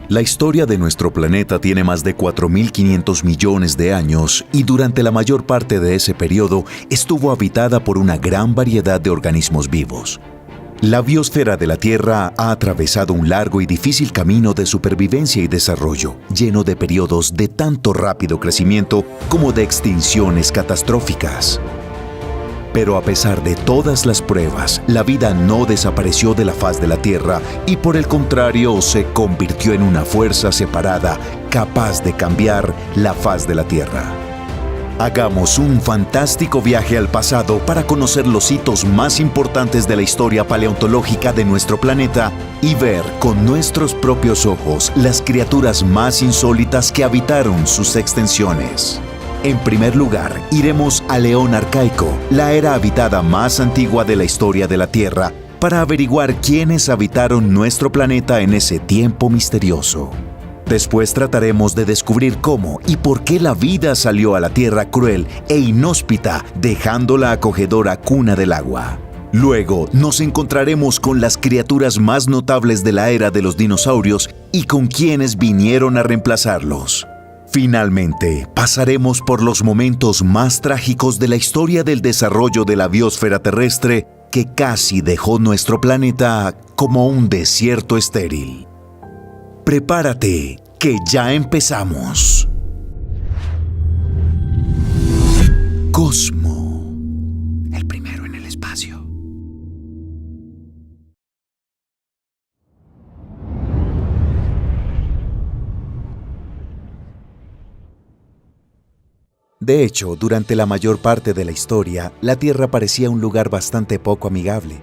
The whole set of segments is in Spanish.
La historia de nuestro planeta tiene más de 4.500 millones de años y durante la mayor parte de ese periodo estuvo habitada por una gran variedad de organismos vivos. La biosfera de la Tierra ha atravesado un largo y difícil camino de supervivencia y desarrollo, lleno de periodos de tanto rápido crecimiento como de extinciones catastróficas. Pero a pesar de todas las pruebas, la vida no desapareció de la faz de la Tierra y por el contrario se convirtió en una fuerza separada capaz de cambiar la faz de la Tierra. Hagamos un fantástico viaje al pasado para conocer los hitos más importantes de la historia paleontológica de nuestro planeta y ver con nuestros propios ojos las criaturas más insólitas que habitaron sus extensiones. En primer lugar, iremos al Eón Arcaico, la era habitada más antigua de la historia de la Tierra, para averiguar quiénes habitaron nuestro planeta en ese tiempo misterioso. Después trataremos de descubrir cómo y por qué la vida salió a la Tierra cruel e inhóspita, dejando la acogedora cuna del agua. Luego nos encontraremos con las criaturas más notables de la era de los dinosaurios y con quienes vinieron a reemplazarlos. Finalmente, pasaremos por los momentos más trágicos de la historia del desarrollo de la biosfera terrestre que casi dejó nuestro planeta como un desierto estéril. Prepárate, que ya empezamos. Cosmo, el primero en el espacio. De hecho, durante la mayor parte de la historia, la Tierra parecía un lugar bastante poco amigable.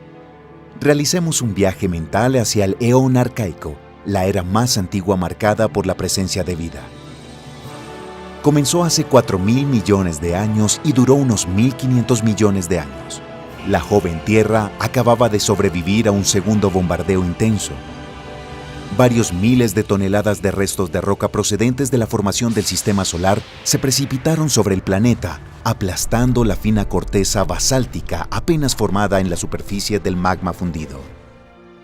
Realicemos un viaje mental hacia el Eón Arcaico, la era más antigua marcada por la presencia de vida. Comenzó hace 4.000 millones de años y duró unos 1.500 millones de años. La joven Tierra acababa de sobrevivir a un segundo bombardeo intenso. Varios miles de toneladas de restos de roca procedentes de la formación del sistema solar se precipitaron sobre el planeta, aplastando la fina corteza basáltica apenas formada en la superficie del magma fundido.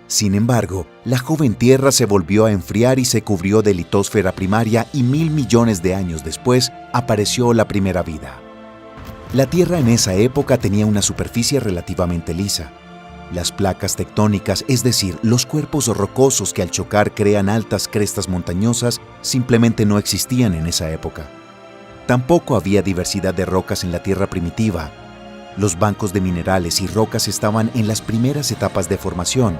Sin embargo, la joven Tierra se volvió a enfriar y se cubrió de litosfera primaria y 1.000 millones de años después apareció la primera vida. La Tierra en esa época tenía una superficie relativamente lisa. Las placas tectónicas, es decir, los cuerpos rocosos que al chocar crean altas crestas montañosas, simplemente no existían en esa época. Tampoco había diversidad de rocas en la Tierra primitiva. Los bancos de minerales y rocas estaban en las primeras etapas de formación.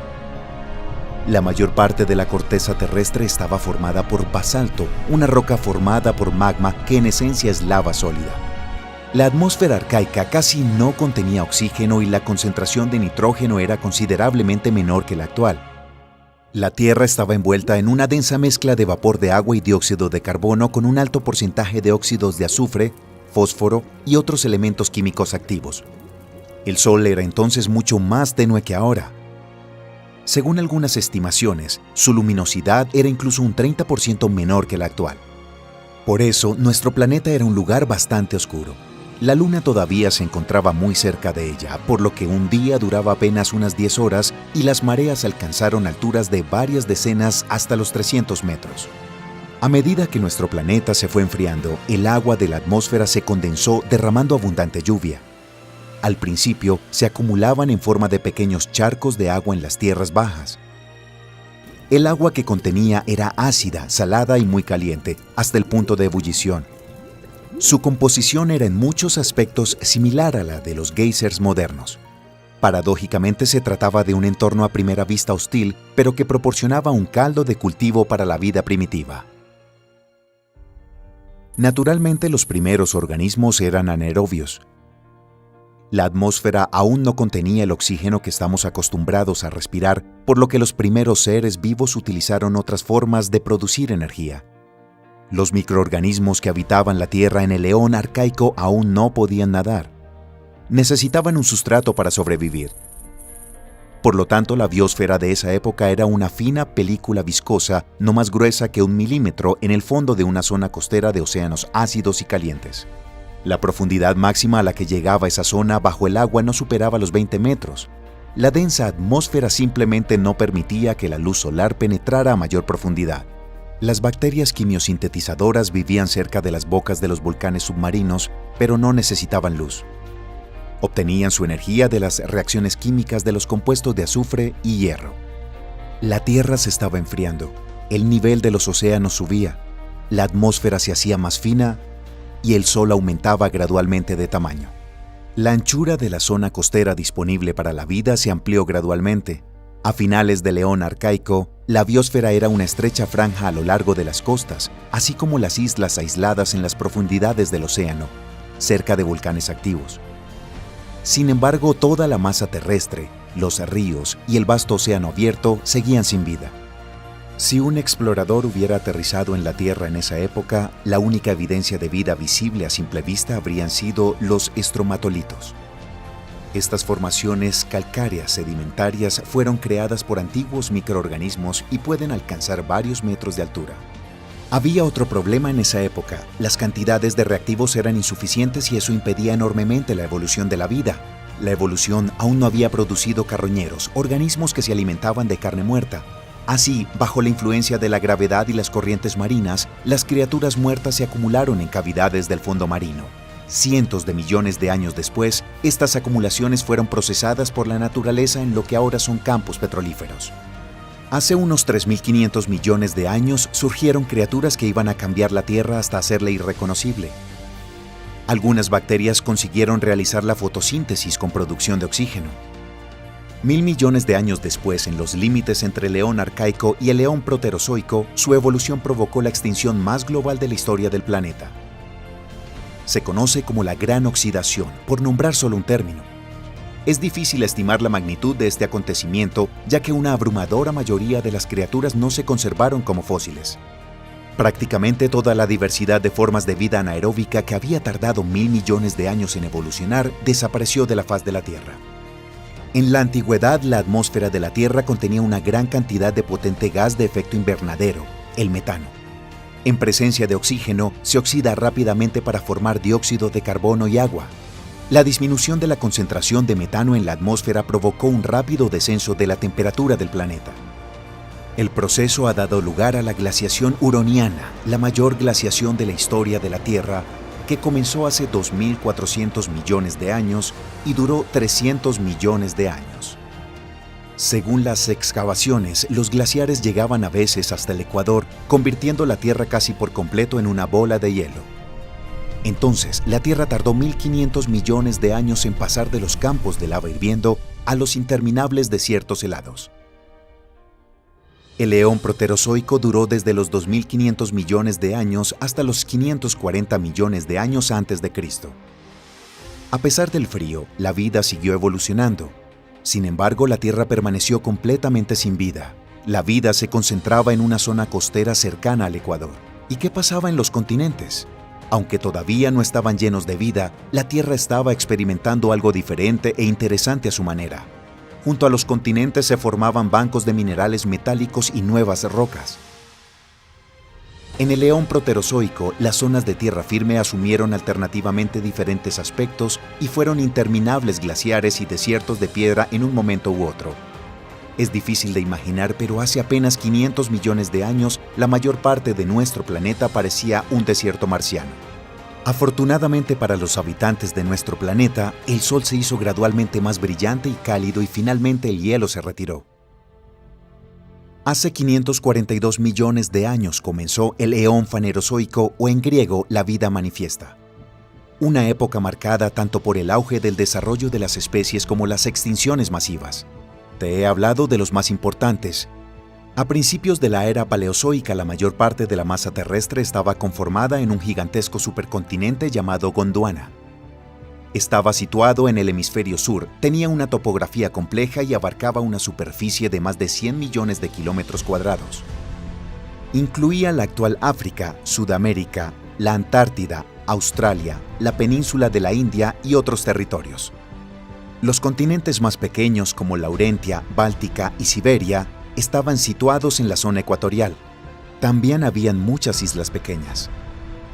La mayor parte de la corteza terrestre estaba formada por basalto, una roca formada por magma que en esencia es lava sólida. La atmósfera arcaica casi no contenía oxígeno y la concentración de nitrógeno era considerablemente menor que la actual. La Tierra estaba envuelta en una densa mezcla de vapor de agua y dióxido de carbono con un alto porcentaje de óxidos de azufre, fósforo y otros elementos químicos activos. El Sol era entonces mucho más tenue que ahora. Según algunas estimaciones, su luminosidad era incluso un 30% menor que la actual. Por eso, nuestro planeta era un lugar bastante oscuro. La Luna todavía se encontraba muy cerca de ella, por lo que un día duraba apenas unas 10 horas y las mareas alcanzaron alturas de varias decenas hasta los 300 metros. A medida que nuestro planeta se fue enfriando, el agua de la atmósfera se condensó derramando abundante lluvia. Al principio, se acumulaban en forma de pequeños charcos de agua en las tierras bajas. El agua que contenía era ácida, salada y muy caliente, hasta el punto de ebullición. Su composición era en muchos aspectos similar a la de los geysers modernos. Paradójicamente se trataba de un entorno a primera vista hostil, pero que proporcionaba un caldo de cultivo para la vida primitiva. Naturalmente, los primeros organismos eran anaerobios. La atmósfera aún no contenía el oxígeno que estamos acostumbrados a respirar, por lo que los primeros seres vivos utilizaron otras formas de producir energía. Los microorganismos que habitaban la Tierra en el Eón Arcaico aún no podían nadar. Necesitaban un sustrato para sobrevivir. Por lo tanto, la biosfera de esa época era una fina película viscosa, no más gruesa que 1 milímetro, en el fondo de una zona costera de océanos ácidos y calientes. La profundidad máxima a la que llegaba esa zona bajo el agua no superaba los 20 metros. La densa atmósfera simplemente no permitía que la luz solar penetrara a mayor profundidad. Las bacterias quimiosintetizadoras vivían cerca de las bocas de los volcanes submarinos, pero no necesitaban luz. Obtenían su energía de las reacciones químicas de los compuestos de azufre y hierro. La Tierra se estaba enfriando, el nivel de los océanos subía, la atmósfera se hacía más fina y el Sol aumentaba gradualmente de tamaño. La anchura de la zona costera disponible para la vida se amplió gradualmente. A finales del Eón Arcaico, la biosfera era una estrecha franja a lo largo de las costas, así como las islas aisladas en las profundidades del océano, cerca de volcanes activos. Sin embargo, toda la masa terrestre, los ríos y el vasto océano abierto seguían sin vida. Si un explorador hubiera aterrizado en la Tierra en esa época, la única evidencia de vida visible a simple vista habrían sido los estromatolitos. Estas formaciones calcáreas sedimentarias fueron creadas por antiguos microorganismos y pueden alcanzar varios metros de altura. Había otro problema en esa época. Las cantidades de reactivos eran insuficientes y eso impedía enormemente la evolución de la vida. La evolución aún no había producido carroñeros, organismos que se alimentaban de carne muerta. Así, bajo la influencia de la gravedad y las corrientes marinas, las criaturas muertas se acumularon en cavidades del fondo marino. Cientos de millones de años después, estas acumulaciones fueron procesadas por la naturaleza en lo que ahora son campos petrolíferos. Hace unos 3.500 millones de años surgieron criaturas que iban a cambiar la Tierra hasta hacerla irreconocible. Algunas bacterias consiguieron realizar la fotosíntesis con producción de oxígeno. 1.000 millones de años después, en los límites entre el Eón Arcaico y el Eón Proterozoico, su evolución provocó la extinción más global de la historia del planeta. Se conoce como la Gran Oxidación, por nombrar solo un término. Es difícil estimar la magnitud de este acontecimiento, ya que una abrumadora mayoría de las criaturas no se conservaron como fósiles. Prácticamente toda la diversidad de formas de vida anaeróbica que había tardado 1.000 millones de años en evolucionar desapareció de la faz de la Tierra. En la antigüedad, la atmósfera de la Tierra contenía una gran cantidad de potente gas de efecto invernadero, el metano. En presencia de oxígeno, se oxida rápidamente para formar dióxido de carbono y agua. La disminución de la concentración de metano en la atmósfera provocó un rápido descenso de la temperatura del planeta. El proceso ha dado lugar a la glaciación huroniana, la mayor glaciación de la historia de la Tierra, que comenzó hace 2.400 millones de años y duró 300 millones de años. Según las excavaciones, los glaciares llegaban a veces hasta el Ecuador, convirtiendo la Tierra casi por completo en una bola de hielo. Entonces, la Tierra tardó 1.500 millones de años en pasar de los campos de lava hirviendo a los interminables desiertos helados. El Eón Proterozoico duró desde los 2.500 millones de años hasta los 540 millones de años antes de Cristo. A pesar del frío, la vida siguió evolucionando. Sin embargo, la Tierra permaneció completamente sin vida. La vida se concentraba en una zona costera cercana al Ecuador. ¿Y qué pasaba en los continentes? Aunque todavía no estaban llenos de vida, la Tierra estaba experimentando algo diferente e interesante a su manera. Junto a los continentes se formaban bancos de minerales metálicos y nuevas rocas. En el Eón Proterozoico, las zonas de tierra firme asumieron alternativamente diferentes aspectos y fueron interminables glaciares y desiertos de piedra en un momento u otro. Es difícil de imaginar, pero hace apenas 500 millones de años, la mayor parte de nuestro planeta parecía un desierto marciano. Afortunadamente para los habitantes de nuestro planeta, el Sol se hizo gradualmente más brillante y cálido y finalmente el hielo se retiró. Hace 542 millones de años comenzó el Eón Fanerozoico, o en griego, la vida manifiesta. Una época marcada tanto por el auge del desarrollo de las especies como las extinciones masivas. Te he hablado de los más importantes. A principios de la era paleozoica, la mayor parte de la masa terrestre estaba conformada en un gigantesco supercontinente llamado Gondwana. Estaba situado en el hemisferio sur, tenía una topografía compleja y abarcaba una superficie de más de 100 millones de kilómetros cuadrados. Incluía la actual África, Sudamérica, la Antártida, Australia, la península de la India y otros territorios. Los continentes más pequeños como Laurentia, Báltica y Siberia estaban situados en la zona ecuatorial. También habían muchas islas pequeñas.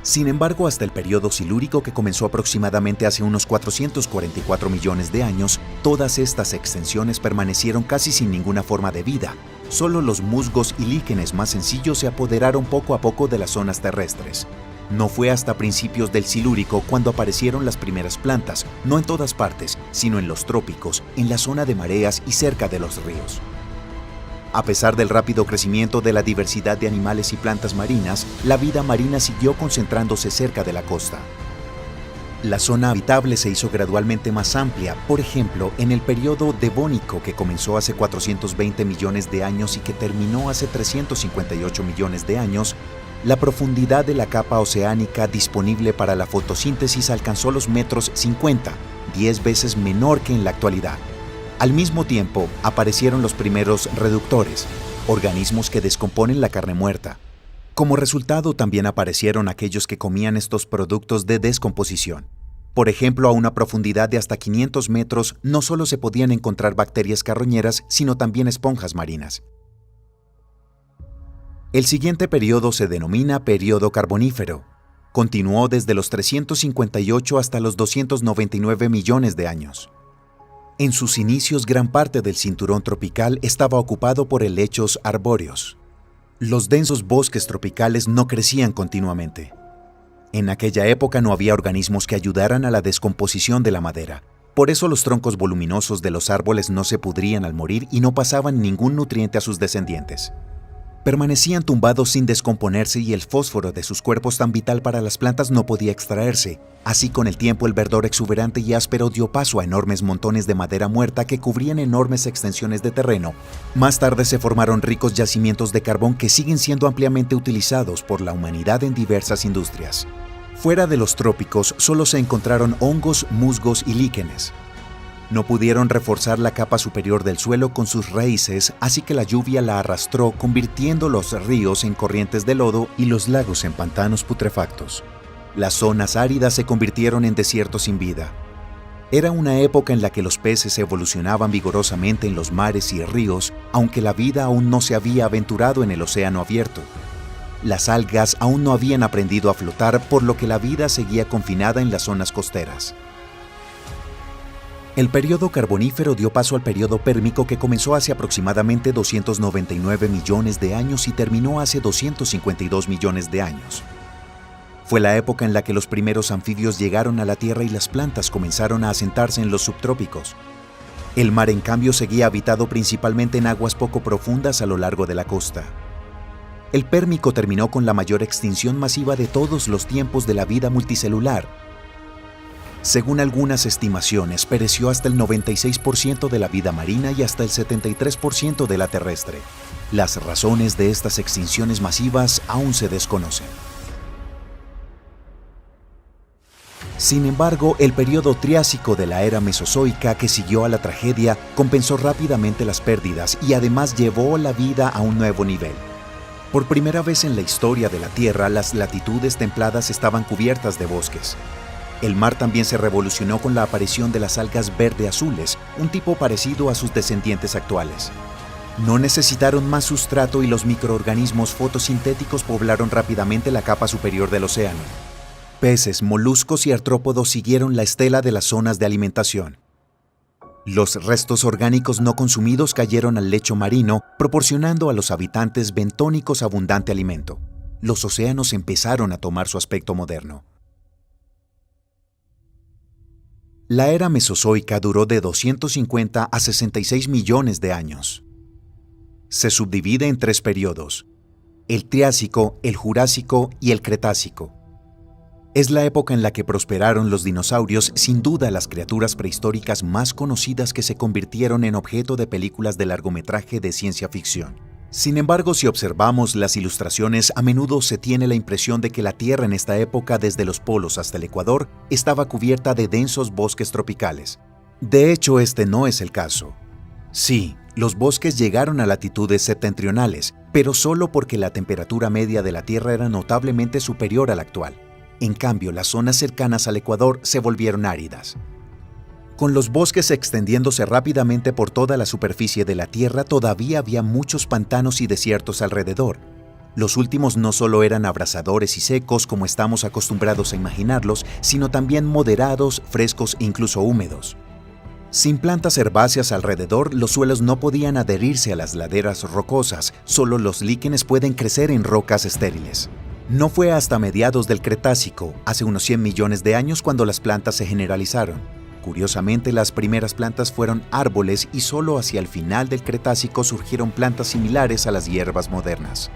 Sin embargo, hasta el periodo silúrico, que comenzó aproximadamente hace unos 444 millones de años, todas estas extensiones permanecieron casi sin ninguna forma de vida. Solo los musgos y líquenes más sencillos se apoderaron poco a poco de las zonas terrestres. No fue hasta principios del Silúrico cuando aparecieron las primeras plantas, no en todas partes, sino en los trópicos, en la zona de mareas y cerca de los ríos. A pesar del rápido crecimiento de la diversidad de animales y plantas marinas, la vida marina siguió concentrándose cerca de la costa. La zona habitable se hizo gradualmente más amplia, por ejemplo, en el periodo Devónico, que comenzó hace 420 millones de años y que terminó hace 358 millones de años. La profundidad de la capa oceánica disponible para la fotosíntesis alcanzó los metros 50, 10 veces menor que en la actualidad. Al mismo tiempo, aparecieron los primeros reductores, organismos que descomponen la carne muerta. Como resultado, también aparecieron aquellos que comían estos productos de descomposición. Por ejemplo, a una profundidad de hasta 500 metros, no solo se podían encontrar bacterias carroñeras, sino también esponjas marinas. El siguiente periodo se denomina Período Carbonífero. Continuó desde los 358 hasta los 299 millones de años. En sus inicios, gran parte del cinturón tropical estaba ocupado por helechos arbóreos. Los densos bosques tropicales no crecían continuamente. En aquella época no había organismos que ayudaran a la descomposición de la madera. Por eso los troncos voluminosos de los árboles no se pudrían al morir y no pasaban ningún nutriente a sus descendientes. Permanecían tumbados sin descomponerse y el fósforo de sus cuerpos tan vital para las plantas no podía extraerse. Así, con el tiempo, el verdor exuberante y áspero dio paso a enormes montones de madera muerta que cubrían enormes extensiones de terreno. Más tarde se formaron ricos yacimientos de carbón que siguen siendo ampliamente utilizados por la humanidad en diversas industrias. Fuera de los trópicos, solo se encontraron hongos, musgos y líquenes. No pudieron reforzar la capa superior del suelo con sus raíces, así que la lluvia la arrastró, convirtiendo los ríos en corrientes de lodo y los lagos en pantanos putrefactos. Las zonas áridas se convirtieron en desiertos sin vida. Era una época en la que los peces evolucionaban vigorosamente en los mares y ríos, aunque la vida aún no se había aventurado en el océano abierto. Las algas aún no habían aprendido a flotar, por lo que la vida seguía confinada en las zonas costeras. El período carbonífero dio paso al período pérmico, que comenzó hace aproximadamente 299 millones de años y terminó hace 252 millones de años. Fue la época en la que los primeros anfibios llegaron a la Tierra y las plantas comenzaron a asentarse en los subtrópicos. El mar, en cambio, seguía habitado principalmente en aguas poco profundas a lo largo de la costa. El pérmico terminó con la mayor extinción masiva de todos los tiempos de la vida multicelular. Según algunas estimaciones, pereció hasta el 96% de la vida marina y hasta el 73% de la terrestre. Las razones de estas extinciones masivas aún se desconocen. Sin embargo, el período Triásico de la era Mesozoica, que siguió a la tragedia, compensó rápidamente las pérdidas y además llevó la vida a un nuevo nivel. Por primera vez en la historia de la Tierra, las latitudes templadas estaban cubiertas de bosques. El mar también se revolucionó con la aparición de las algas verde-azules, un tipo parecido a sus descendientes actuales. No necesitaron más sustrato y los microorganismos fotosintéticos poblaron rápidamente la capa superior del océano. Peces, moluscos y artrópodos siguieron la estela de las zonas de alimentación. Los restos orgánicos no consumidos cayeron al lecho marino, proporcionando a los habitantes bentónicos abundante alimento. Los océanos empezaron a tomar su aspecto moderno. La era mesozoica duró de 250 a 66 millones de años. Se subdivide en 3 periodos: el Triásico, el Jurásico y el Cretácico. Es la época en la que prosperaron los dinosaurios, sin duda las criaturas prehistóricas más conocidas que se convirtieron en objeto de películas de largometraje de ciencia ficción. Sin embargo, si observamos las ilustraciones, a menudo se tiene la impresión de que la Tierra en esta época, desde los polos hasta el Ecuador, estaba cubierta de densos bosques tropicales. De hecho, este no es el caso. Sí, los bosques llegaron a latitudes septentrionales, pero solo porque la temperatura media de la Tierra era notablemente superior a la actual. En cambio, las zonas cercanas al Ecuador se volvieron áridas. Con los bosques extendiéndose rápidamente por toda la superficie de la Tierra, todavía había muchos pantanos y desiertos alrededor. Los últimos no solo eran abrasadores y secos como estamos acostumbrados a imaginarlos, sino también moderados, frescos e incluso húmedos. Sin plantas herbáceas alrededor, los suelos no podían adherirse a las laderas rocosas, solo los líquenes pueden crecer en rocas estériles. No fue hasta mediados del Cretácico, hace unos 100 millones de años, cuando las plantas se generalizaron. Curiosamente, las primeras plantas fueron árboles y solo hacia el final del Cretácico surgieron plantas similares a las hierbas modernas.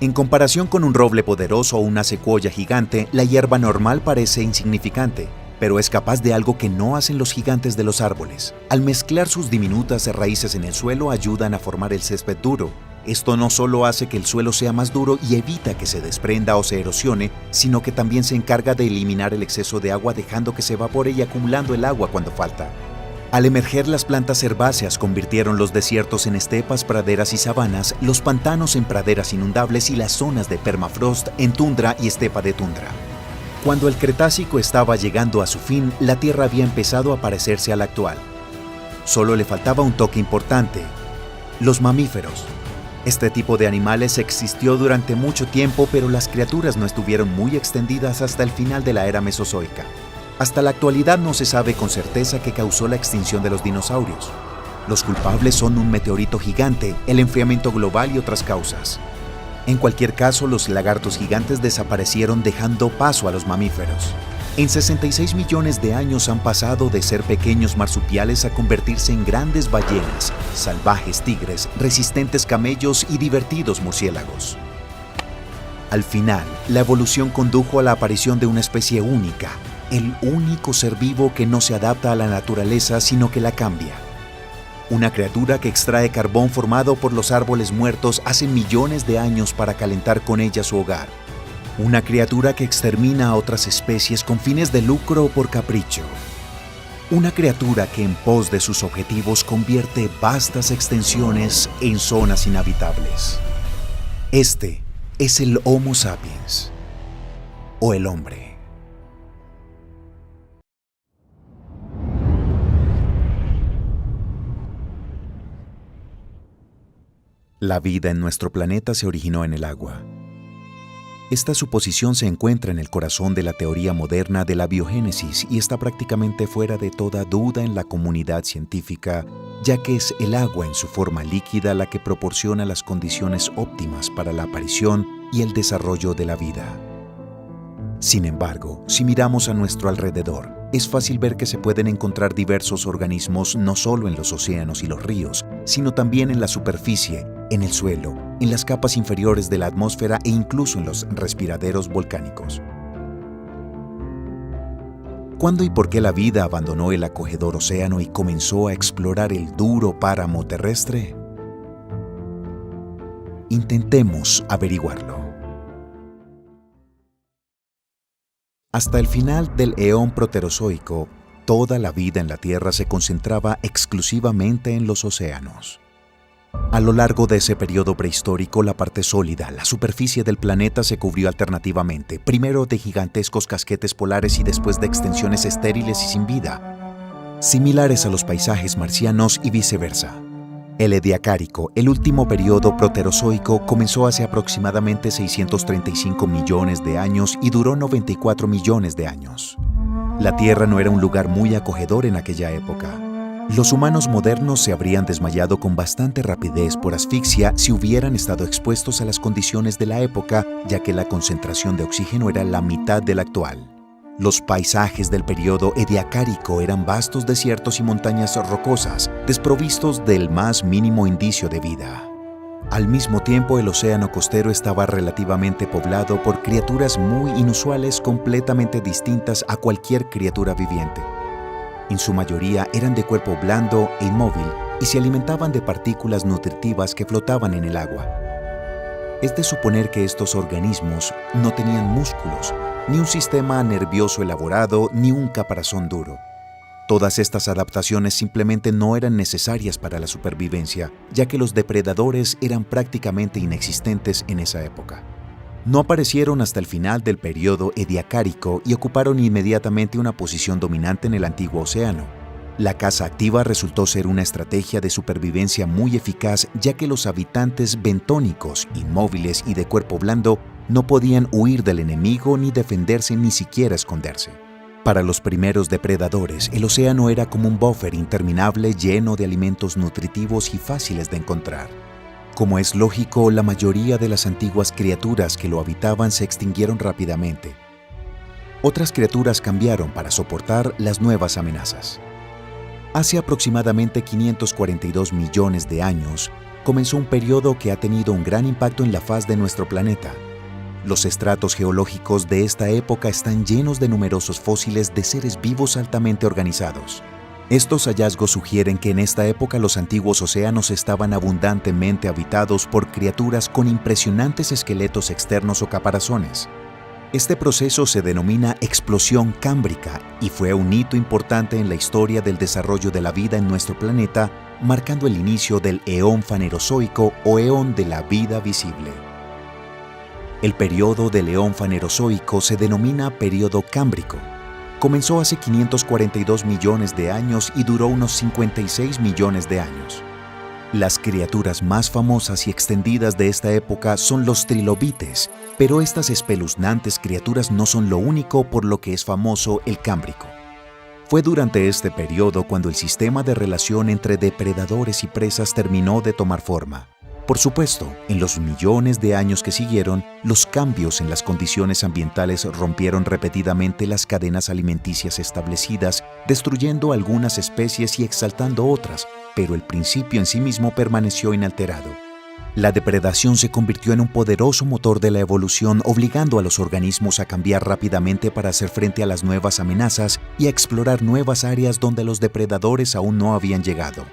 En comparación con un roble poderoso o una secuoya gigante, la hierba normal parece insignificante, pero es capaz de algo que no hacen los gigantes de los árboles. Al mezclar sus diminutas raíces en el suelo, ayudan a formar el césped duro. Esto no solo hace que el suelo sea más duro y evita que se desprenda o se erosione, sino que también se encarga de eliminar el exceso de agua, dejando que se evapore y acumulando el agua cuando falta. Al emerger, las plantas herbáceas convirtieron los desiertos en estepas, praderas y sabanas, los pantanos en praderas inundables y las zonas de permafrost en tundra y estepa de tundra. Cuando el Cretácico estaba llegando a su fin, la Tierra había empezado a parecerse a la actual. Solo le faltaba un toque importante: los mamíferos. Este tipo de animales existió durante mucho tiempo, pero las criaturas no estuvieron muy extendidas hasta el final de la era mesozoica. Hasta la actualidad no se sabe con certeza qué causó la extinción de los dinosaurios. Los culpables son un meteorito gigante, el enfriamiento global y otras causas. En cualquier caso, los lagartos gigantes desaparecieron, dejando paso a los mamíferos. En 66 millones de años han pasado de ser pequeños marsupiales a convertirse en grandes ballenas, salvajes tigres, resistentes camellos y divertidos murciélagos. Al final, la evolución condujo a la aparición de una especie única, el único ser vivo que no se adapta a la naturaleza, sino que la cambia. Una criatura que extrae carbón formado por los árboles muertos hace millones de años para calentar con ella su hogar. Una criatura que extermina a otras especies con fines de lucro o por capricho. Una criatura que en pos de sus objetivos convierte vastas extensiones en zonas inhabitables. Este es el Homo sapiens, o el hombre. La vida en nuestro planeta se originó en el agua. Esta suposición se encuentra en el corazón de la teoría moderna de la biogénesis y está prácticamente fuera de toda duda en la comunidad científica, ya que es el agua en su forma líquida la que proporciona las condiciones óptimas para la aparición y el desarrollo de la vida. Sin embargo, si miramos a nuestro alrededor, es fácil ver que se pueden encontrar diversos organismos no solo en los océanos y los ríos, sino también en la superficie, en el suelo, en las capas inferiores de la atmósfera e incluso en los respiraderos volcánicos. ¿Cuándo y por qué la vida abandonó el acogedor océano y comenzó a explorar el duro páramo terrestre? Intentemos averiguarlo. Hasta el final del eón proterozoico, toda la vida en la Tierra se concentraba exclusivamente en los océanos. A lo largo de ese periodo prehistórico, la parte sólida, la superficie del planeta, se cubrió alternativamente, primero de gigantescos casquetes polares y después de extensiones estériles y sin vida, similares a los paisajes marcianos y viceversa. El Ediacárico, el último periodo proterozoico, comenzó hace aproximadamente 635 millones de años y duró 94 millones de años. La Tierra no era un lugar muy acogedor en aquella época. Los humanos modernos se habrían desmayado con bastante rapidez por asfixia si hubieran estado expuestos a las condiciones de la época, ya que la concentración de oxígeno era la mitad de la actual. Los paisajes del periodo Ediacárico eran vastos desiertos y montañas rocosas, desprovistos del más mínimo indicio de vida. Al mismo tiempo, el océano costero estaba relativamente poblado por criaturas muy inusuales, completamente distintas a cualquier criatura viviente. En su mayoría eran de cuerpo blando e inmóvil y se alimentaban de partículas nutritivas que flotaban en el agua. Es de suponer que estos organismos no tenían músculos, ni un sistema nervioso elaborado, ni un caparazón duro. Todas estas adaptaciones simplemente no eran necesarias para la supervivencia, ya que los depredadores eran prácticamente inexistentes en esa época. No aparecieron hasta el final del periodo Ediacárico y ocuparon inmediatamente una posición dominante en el antiguo océano. La caza activa resultó ser una estrategia de supervivencia muy eficaz, ya que los habitantes bentónicos, inmóviles y de cuerpo blando, no podían huir del enemigo ni defenderse ni siquiera esconderse. Para los primeros depredadores, el océano era como un buffer interminable lleno de alimentos nutritivos y fáciles de encontrar. Como es lógico, la mayoría de las antiguas criaturas que lo habitaban se extinguieron rápidamente. Otras criaturas cambiaron para soportar las nuevas amenazas. Hace aproximadamente 542 millones de años, comenzó un periodo que ha tenido un gran impacto en la faz de nuestro planeta. Los estratos geológicos de esta época están llenos de numerosos fósiles de seres vivos altamente organizados. Estos hallazgos sugieren que en esta época los antiguos océanos estaban abundantemente habitados por criaturas con impresionantes esqueletos externos o caparazones. Este proceso se denomina explosión cámbrica y fue un hito importante en la historia del desarrollo de la vida en nuestro planeta, marcando el inicio del eón fanerozoico o eón de la vida visible. El periodo del eón fanerozoico se denomina periodo cámbrico. Comenzó hace 542 millones de años y duró unos 56 millones de años. Las criaturas más famosas y extendidas de esta época son los trilobites, pero estas espeluznantes criaturas no son lo único por lo que es famoso el Cámbrico. Fue durante este periodo cuando el sistema de relación entre depredadores y presas terminó de tomar forma. Por supuesto, en los millones de años que siguieron, los cambios en las condiciones ambientales rompieron repetidamente las cadenas alimenticias establecidas, destruyendo algunas especies y exaltando otras, pero el principio en sí mismo permaneció inalterado. La depredación se convirtió en un poderoso motor de la evolución, obligando a los organismos a cambiar rápidamente para hacer frente a las nuevas amenazas y a explorar nuevas áreas donde los depredadores aún no habían llegado.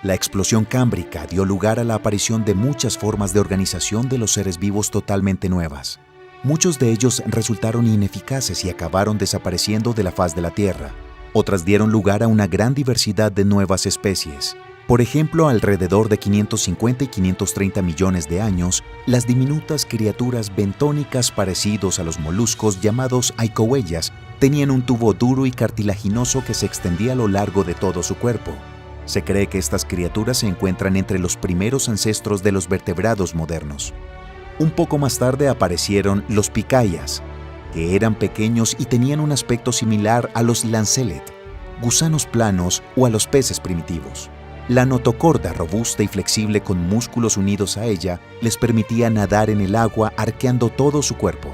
La explosión cámbrica dio lugar a la aparición de muchas formas de organización de los seres vivos totalmente nuevas. Muchos de ellos resultaron ineficaces y acabaron desapareciendo de la faz de la Tierra. Otras dieron lugar a una gran diversidad de nuevas especies. Por ejemplo, alrededor de 550 y 530 millones de años, las diminutas criaturas bentónicas parecidos a los moluscos llamados aicohuellas tenían un tubo duro y cartilaginoso que se extendía a lo largo de todo su cuerpo. Se cree que estas criaturas se encuentran entre los primeros ancestros de los vertebrados modernos. Un poco más tarde aparecieron los picayas, que eran pequeños y tenían un aspecto similar a los lancelet, gusanos planos o a los peces primitivos. La notocorda, robusta y flexible con músculos unidos a ella, les permitía nadar en el agua arqueando todo su cuerpo.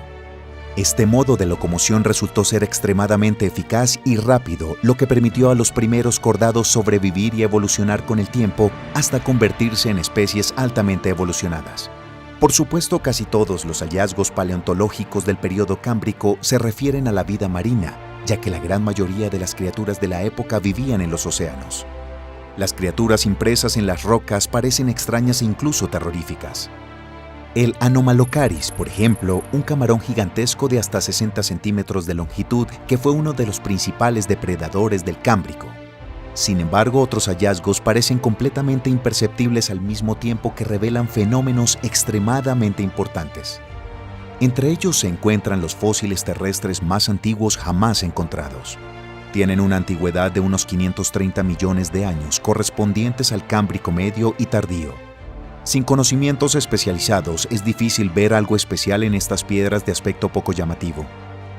Este modo de locomoción resultó ser extremadamente eficaz y rápido, lo que permitió a los primeros cordados sobrevivir y evolucionar con el tiempo hasta convertirse en especies altamente evolucionadas. Por supuesto, casi todos los hallazgos paleontológicos del período cámbrico se refieren a la vida marina, ya que la gran mayoría de las criaturas de la época vivían en los océanos. Las criaturas impresas en las rocas parecen extrañas e incluso terroríficas. El Anomalocaris, por ejemplo, un camarón gigantesco de hasta 60 centímetros de longitud que fue uno de los principales depredadores del Cámbrico. Sin embargo, otros hallazgos parecen completamente imperceptibles al mismo tiempo que revelan fenómenos extremadamente importantes. Entre ellos se encuentran los fósiles terrestres más antiguos jamás encontrados. Tienen una antigüedad de unos 530 millones de años, correspondientes al Cámbrico medio y tardío. Sin conocimientos especializados, es difícil ver algo especial en estas piedras de aspecto poco llamativo.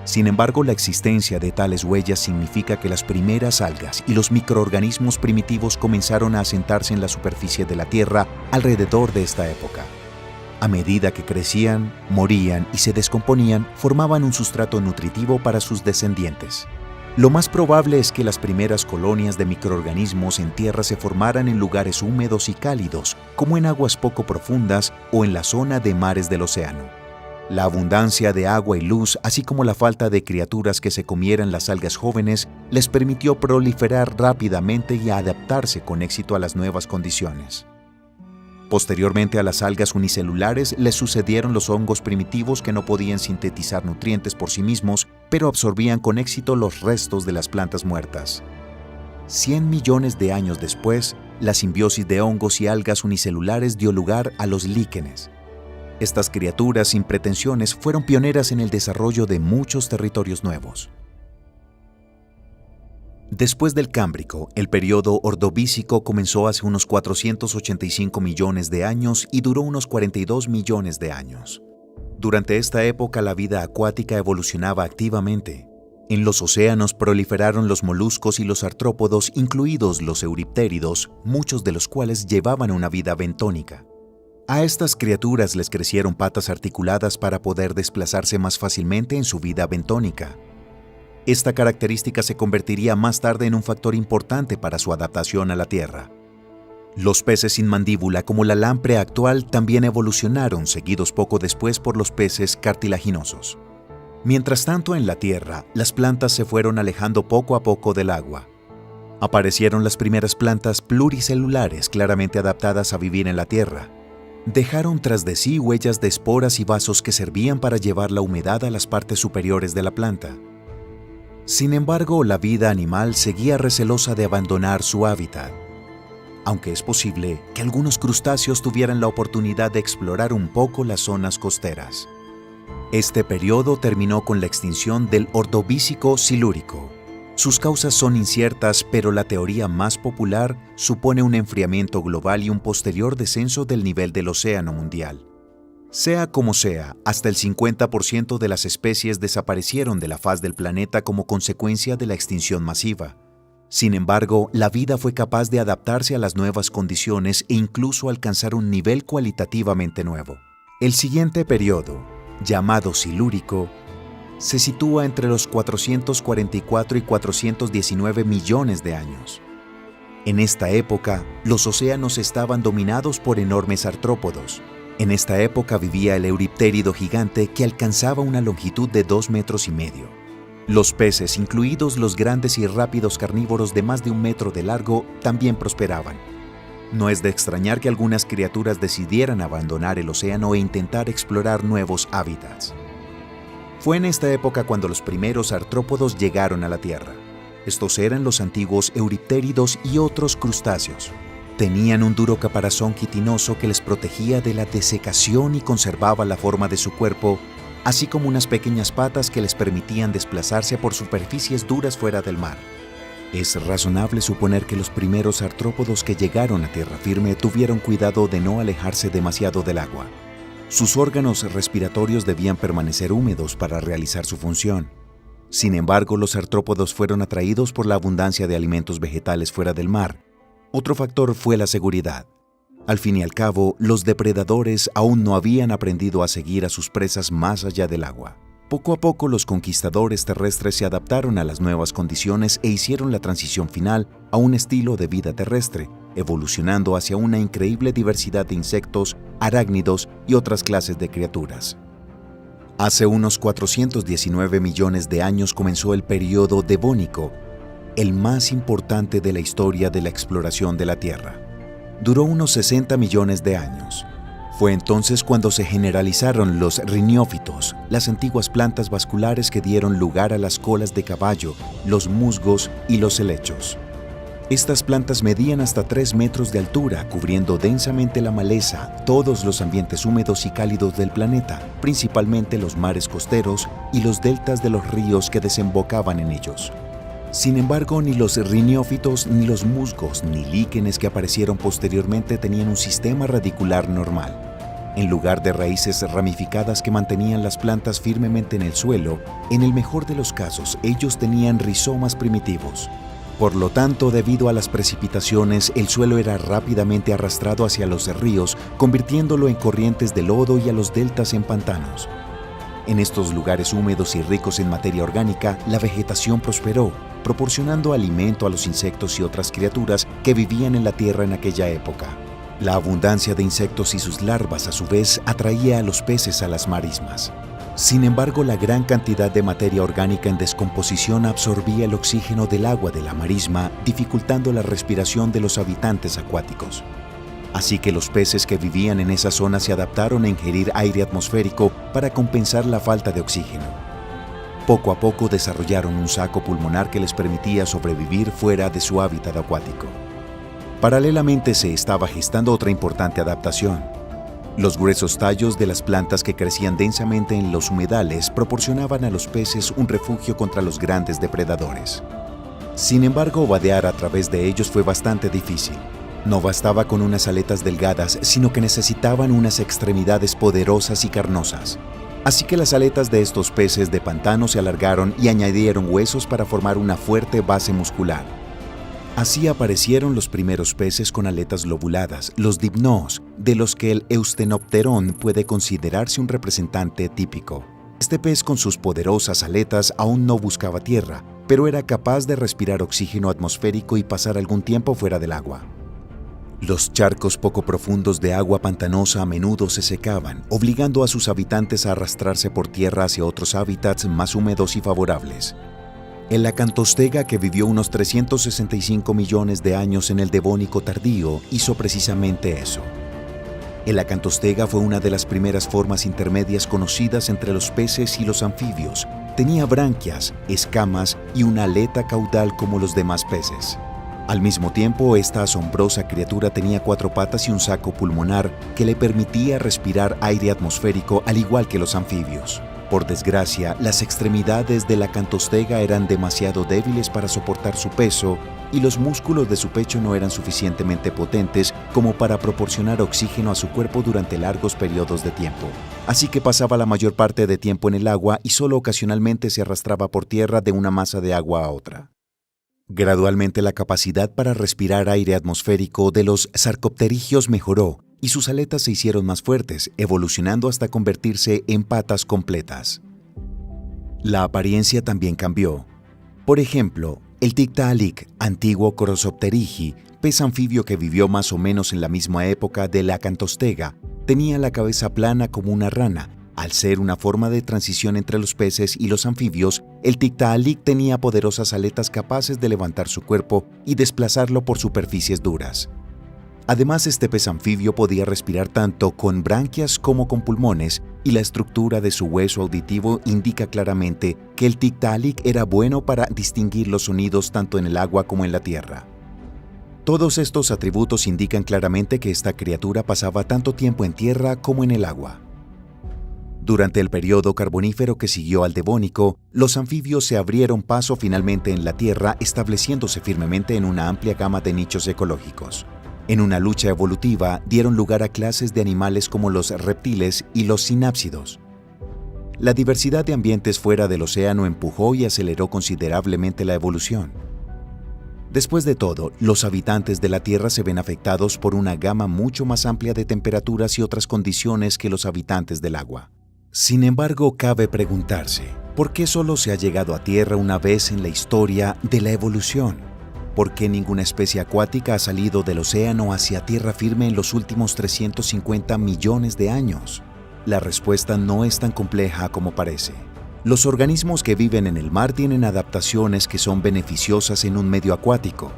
Sin embargo, la existencia de tales huellas significa que las primeras algas y los microorganismos primitivos comenzaron a asentarse en la superficie de la Tierra alrededor de esta época. A medida que crecían, morían y se descomponían, formaban un sustrato nutritivo para sus descendientes. Lo más probable es que las primeras colonias de microorganismos en tierra se formaran en lugares húmedos y cálidos, como en aguas poco profundas o en la zona de mares del océano. La abundancia de agua y luz, así como la falta de criaturas que se comieran las algas jóvenes, les permitió proliferar rápidamente y adaptarse con éxito a las nuevas condiciones. Posteriormente a las algas unicelulares les sucedieron los hongos primitivos que no podían sintetizar nutrientes por sí mismos, pero absorbían con éxito los restos de las plantas muertas. 100 millones de años después, la simbiosis de hongos y algas unicelulares dio lugar a los líquenes. Estas criaturas sin pretensiones fueron pioneras en el desarrollo de muchos territorios nuevos. Después del Cámbrico, el periodo Ordovícico comenzó hace unos 485 millones de años y duró unos 42 millones de años. Durante esta época la vida acuática evolucionaba activamente. En los océanos proliferaron los moluscos y los artrópodos, incluidos los euriptéridos, muchos de los cuales llevaban una vida bentónica. A estas criaturas les crecieron patas articuladas para poder desplazarse más fácilmente en su vida bentónica. Esta característica se convertiría más tarde en un factor importante para su adaptación a la Tierra. Los peces sin mandíbula, como la lamprea actual, también evolucionaron, seguidos poco después por los peces cartilaginosos. Mientras tanto, en la Tierra, las plantas se fueron alejando poco a poco del agua. Aparecieron las primeras plantas pluricelulares claramente adaptadas a vivir en la Tierra. Dejaron tras de sí huellas de esporas y vasos que servían para llevar la humedad a las partes superiores de la planta. Sin embargo, la vida animal seguía recelosa de abandonar su hábitat, aunque es posible que algunos crustáceos tuvieran la oportunidad de explorar un poco las zonas costeras. Este periodo terminó con la extinción del Ordovícico silúrico. Sus causas son inciertas, pero la teoría más popular supone un enfriamiento global y un posterior descenso del nivel del océano mundial. Sea como sea, hasta el 50% de las especies desaparecieron de la faz del planeta como consecuencia de la extinción masiva. Sin embargo, la vida fue capaz de adaptarse a las nuevas condiciones e incluso alcanzar un nivel cualitativamente nuevo. El siguiente periodo, llamado silúrico, se sitúa entre los 444 y 419 millones de años. En esta época, los océanos estaban dominados por enormes artrópodos. En esta época vivía el euriptérido gigante que alcanzaba una longitud de 2,5 metros. Los peces, incluidos los grandes y rápidos carnívoros de más de 1 metro de largo, también prosperaban. No es de extrañar que algunas criaturas decidieran abandonar el océano e intentar explorar nuevos hábitats. Fue en esta época cuando los primeros artrópodos llegaron a la Tierra. Estos eran los antiguos euriptéridos y otros crustáceos. Tenían un duro caparazón quitinoso que les protegía de la desecación y conservaba la forma de su cuerpo, así como unas pequeñas patas que les permitían desplazarse por superficies duras fuera del mar. Es razonable suponer que los primeros artrópodos que llegaron a tierra firme tuvieron cuidado de no alejarse demasiado del agua. Sus órganos respiratorios debían permanecer húmedos para realizar su función. Sin embargo, los artrópodos fueron atraídos por la abundancia de alimentos vegetales fuera del mar. Otro factor fue la seguridad. Al fin y al cabo, los depredadores aún no habían aprendido a seguir a sus presas más allá del agua. Poco a poco, los conquistadores terrestres se adaptaron a las nuevas condiciones e hicieron la transición final a un estilo de vida terrestre, evolucionando hacia una increíble diversidad de insectos, arácnidos y otras clases de criaturas. Hace unos 419 millones de años comenzó el período Devónico, el más importante de la historia de la exploración de la Tierra. Duró unos 60 millones de años. Fue entonces cuando se generalizaron los riniófitos, las antiguas plantas vasculares que dieron lugar a las colas de caballo, los musgos y los helechos. Estas plantas medían hasta 3 metros de altura, cubriendo densamente la maleza, todos los ambientes húmedos y cálidos del planeta, principalmente los mares costeros y los deltas de los ríos que desembocaban en ellos. Sin embargo, ni los riniófitos, ni los musgos, ni líquenes que aparecieron posteriormente tenían un sistema radicular normal. En lugar de raíces ramificadas que mantenían las plantas firmemente en el suelo, en el mejor de los casos, ellos tenían rizomas primitivos. Por lo tanto, debido a las precipitaciones, el suelo era rápidamente arrastrado hacia los ríos, convirtiéndolo en corrientes de lodo y a los deltas en pantanos. En estos lugares húmedos y ricos en materia orgánica, la vegetación prosperó, proporcionando alimento a los insectos y otras criaturas que vivían en la tierra en aquella época. La abundancia de insectos y sus larvas, a su vez, atraía a los peces a las marismas. Sin embargo, la gran cantidad de materia orgánica en descomposición absorbía el oxígeno del agua de la marisma, dificultando la respiración de los habitantes acuáticos. Así que los peces que vivían en esa zona se adaptaron a ingerir aire atmosférico para compensar la falta de oxígeno. Poco a poco desarrollaron un saco pulmonar que les permitía sobrevivir fuera de su hábitat acuático. Paralelamente se estaba gestando otra importante adaptación. Los gruesos tallos de las plantas que crecían densamente en los humedales proporcionaban a los peces un refugio contra los grandes depredadores. Sin embargo, vadear a través de ellos fue bastante difícil. No bastaba con unas aletas delgadas, sino que necesitaban unas extremidades poderosas y carnosas. Así que las aletas de estos peces de pantano se alargaron y añadieron huesos para formar una fuerte base muscular. Así aparecieron los primeros peces con aletas lobuladas, los dipnoos, de los que el Eustenopterón puede considerarse un representante típico. Este pez con sus poderosas aletas aún no buscaba tierra, pero era capaz de respirar oxígeno atmosférico y pasar algún tiempo fuera del agua. Los charcos poco profundos de agua pantanosa a menudo se secaban, obligando a sus habitantes a arrastrarse por tierra hacia otros hábitats más húmedos y favorables. El acantostega, que vivió unos 365 millones de años en el Devónico tardío, hizo precisamente eso. El acantostega fue una de las primeras formas intermedias conocidas entre los peces y los anfibios. Tenía branquias, escamas y una aleta caudal como los demás peces. Al mismo tiempo, esta asombrosa criatura tenía 4 patas y un saco pulmonar que le permitía respirar aire atmosférico al igual que los anfibios. Por desgracia, las extremidades de la acantostega eran demasiado débiles para soportar su peso y los músculos de su pecho no eran suficientemente potentes como para proporcionar oxígeno a su cuerpo durante largos periodos de tiempo. Así que pasaba la mayor parte de tiempo en el agua y solo ocasionalmente se arrastraba por tierra de una masa de agua a otra. Gradualmente la capacidad para respirar aire atmosférico de los sarcopterigios mejoró y sus aletas se hicieron más fuertes, evolucionando hasta convertirse en patas completas. La apariencia también cambió. Por ejemplo, el Tiktaalik, antiguo Crossopterygii, pez anfibio que vivió más o menos en la misma época de la acantostega, tenía la cabeza plana como una rana. Al ser una forma de transición entre los peces y los anfibios, el Tiktaalik tenía poderosas aletas capaces de levantar su cuerpo y desplazarlo por superficies duras. Además, este pez anfibio podía respirar tanto con branquias como con pulmones, y la estructura de su hueso auditivo indica claramente que el Tiktaalik era bueno para distinguir los sonidos tanto en el agua como en la tierra. Todos estos atributos indican claramente que esta criatura pasaba tanto tiempo en tierra como en el agua. Durante el periodo carbonífero que siguió al Devónico, los anfibios se abrieron paso finalmente en la Tierra, estableciéndose firmemente en una amplia gama de nichos ecológicos. En una lucha evolutiva, dieron lugar a clases de animales como los reptiles y los sinápsidos. La diversidad de ambientes fuera del océano empujó y aceleró considerablemente la evolución. Después de todo, los habitantes de la Tierra se ven afectados por una gama mucho más amplia de temperaturas y otras condiciones que los habitantes del agua. Sin embargo, cabe preguntarse, ¿por qué solo se ha llegado a Tierra una vez en la historia de la evolución? ¿Por qué ninguna especie acuática ha salido del océano hacia tierra firme en los últimos 350 millones de años? La respuesta no es tan compleja como parece. Los organismos que viven en el mar tienen adaptaciones que son beneficiosas en un medio acuático.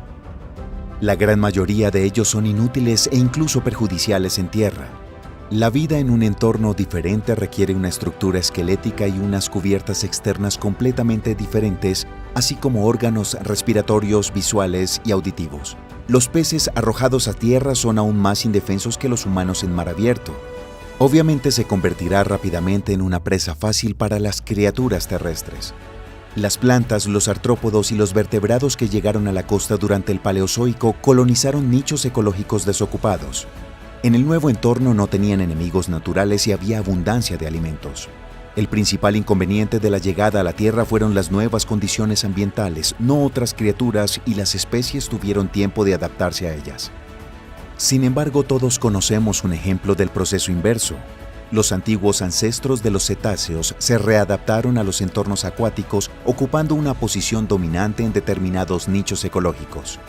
La gran mayoría de ellos son inútiles e incluso perjudiciales en tierra. La vida en un entorno diferente requiere una estructura esquelética y unas cubiertas externas completamente diferentes, así como órganos respiratorios, visuales y auditivos. Los peces arrojados a tierra son aún más indefensos que los humanos en mar abierto. Obviamente se convertirá rápidamente en una presa fácil para las criaturas terrestres. Las plantas, los artrópodos y los vertebrados que llegaron a la costa durante el Paleozoico colonizaron nichos ecológicos desocupados. En el nuevo entorno no tenían enemigos naturales y había abundancia de alimentos. El principal inconveniente de la llegada a la Tierra fueron las nuevas condiciones ambientales, no otras criaturas, y las especies tuvieron tiempo de adaptarse a ellas. Sin embargo, todos conocemos un ejemplo del proceso inverso. Los antiguos ancestros de los cetáceos se readaptaron a los entornos acuáticos, ocupando una posición dominante en determinados nichos ecológicos.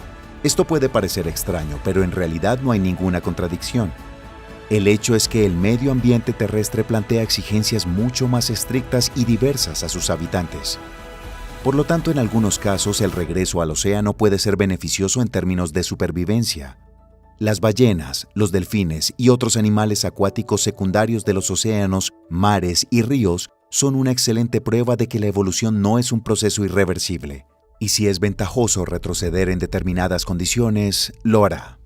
Esto puede parecer extraño, pero en realidad no hay ninguna contradicción. El hecho es que el medio ambiente terrestre plantea exigencias mucho más estrictas y diversas a sus habitantes. Por lo tanto, en algunos casos, el regreso al océano puede ser beneficioso en términos de supervivencia. Las ballenas, los delfines y otros animales acuáticos secundarios de los océanos, mares y ríos son una excelente prueba de que la evolución no es un proceso irreversible. Y si es ventajoso retroceder en determinadas condiciones, lo hará.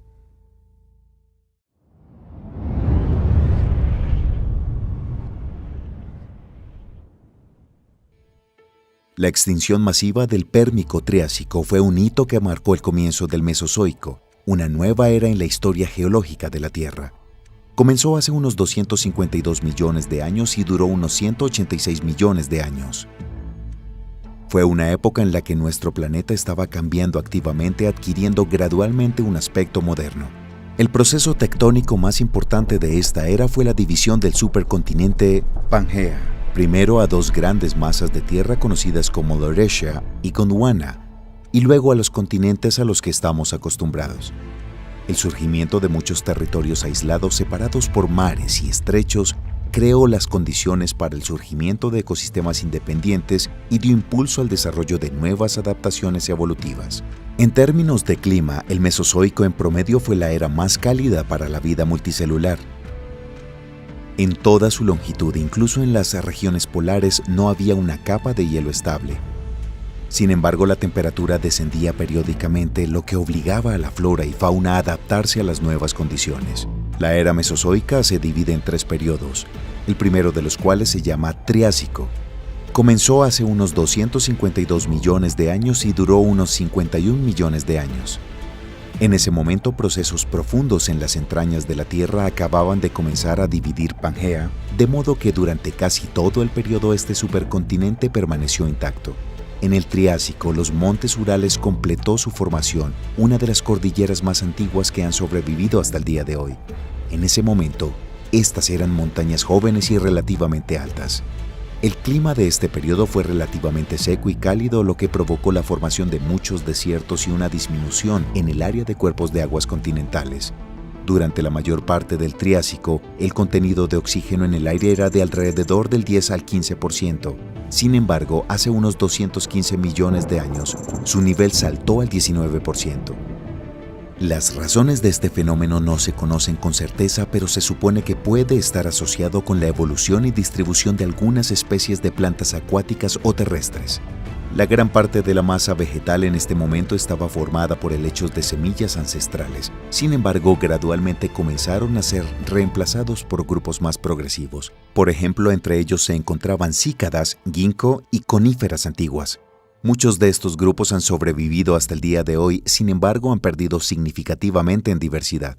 La extinción masiva del Pérmico-Triásico fue un hito que marcó el comienzo del Mesozoico, una nueva era en la historia geológica de la Tierra. Comenzó hace unos 252 millones de años y duró unos 186 millones de años. Fue una época en la que nuestro planeta estaba cambiando activamente, adquiriendo gradualmente un aspecto moderno. El proceso tectónico más importante de esta era fue la división del supercontinente Pangea, primero a dos grandes masas de tierra conocidas como Laurasia y Gondwana, y luego a los continentes a los que estamos acostumbrados. El surgimiento de muchos territorios aislados separados por mares y estrechos creó las condiciones para el surgimiento de ecosistemas independientes y dio impulso al desarrollo de nuevas adaptaciones evolutivas. En términos de clima, el Mesozoico en promedio fue la era más cálida para la vida multicelular. En toda su longitud, incluso en las regiones polares, no había una capa de hielo estable. Sin embargo, la temperatura descendía periódicamente, lo que obligaba a la flora y fauna a adaptarse a las nuevas condiciones. La era mesozoica se divide en 3 periodos, el primero de los cuales se llama Triásico. Comenzó hace unos 252 millones de años y duró unos 51 millones de años. En ese momento, procesos profundos en las entrañas de la Tierra acababan de comenzar a dividir Pangea, de modo que durante casi todo el periodo este supercontinente permaneció intacto. En el Triásico, los montes Urales completó su formación, una de las cordilleras más antiguas que han sobrevivido hasta el día de hoy. En ese momento, estas eran montañas jóvenes y relativamente altas. El clima de este periodo fue relativamente seco y cálido, lo que provocó la formación de muchos desiertos y una disminución en el área de cuerpos de aguas continentales. Durante la mayor parte del Triásico, el contenido de oxígeno en el aire era de alrededor del 10 al 15%. Sin embargo, hace unos 215 millones de años, su nivel saltó al 19%. Las razones de este fenómeno no se conocen con certeza, pero se supone que puede estar asociado con la evolución y distribución de algunas especies de plantas acuáticas o terrestres. La gran parte de la masa vegetal en este momento estaba formada por helechos de semillas ancestrales. Sin embargo, gradualmente comenzaron a ser reemplazados por grupos más progresivos. Por ejemplo, entre ellos se encontraban cícadas, ginkgo y coníferas antiguas. Muchos de estos grupos han sobrevivido hasta el día de hoy, sin embargo, han perdido significativamente en diversidad.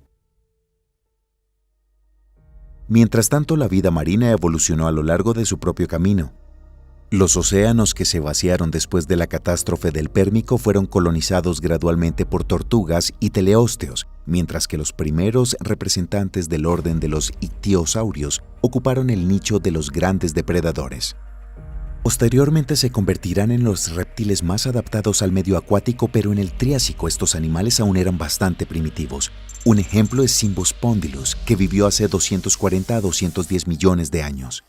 Mientras tanto, la vida marina evolucionó a lo largo de su propio camino. Los océanos que se vaciaron después de la catástrofe del Pérmico fueron colonizados gradualmente por tortugas y teleósteos, mientras que los primeros representantes del orden de los ictiosaurios ocuparon el nicho de los grandes depredadores. Posteriormente se convertirán en los reptiles más adaptados al medio acuático, pero en el Triásico estos animales aún eran bastante primitivos. Un ejemplo es Cymbospondylus, que vivió hace 240 a 210 millones de años.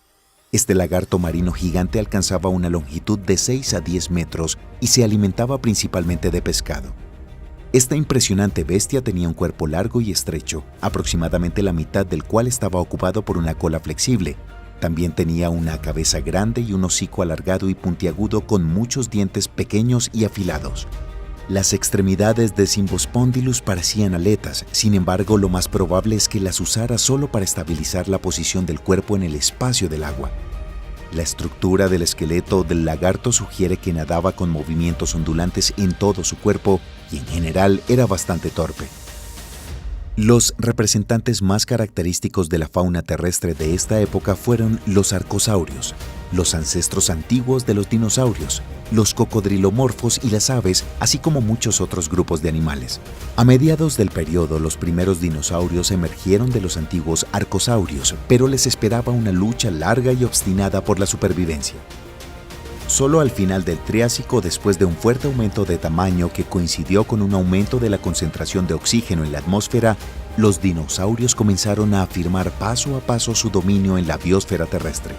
Este lagarto marino gigante alcanzaba una longitud de 6 a 10 metros y se alimentaba principalmente de pescado. Esta impresionante bestia tenía un cuerpo largo y estrecho, aproximadamente la mitad del cual estaba ocupado por una cola flexible. También tenía una cabeza grande y un hocico alargado y puntiagudo con muchos dientes pequeños y afilados. Las extremidades de Cymbospondylus parecían aletas, sin embargo, lo más probable es que las usara solo para estabilizar la posición del cuerpo en el espacio del agua. La estructura del esqueleto del lagarto sugiere que nadaba con movimientos ondulantes en todo su cuerpo y en general era bastante torpe. Los representantes más característicos de la fauna terrestre de esta época fueron los arcosaurios, los ancestros antiguos de los dinosaurios, los cocodrilomorfos y las aves, así como muchos otros grupos de animales. A mediados del periodo, los primeros dinosaurios emergieron de los antiguos arcosaurios, pero les esperaba una lucha larga y obstinada por la supervivencia. Solo al final del Triásico, después de un fuerte aumento de tamaño que coincidió con un aumento de la concentración de oxígeno en la atmósfera, los dinosaurios comenzaron a afirmar paso a paso su dominio en la biosfera terrestre.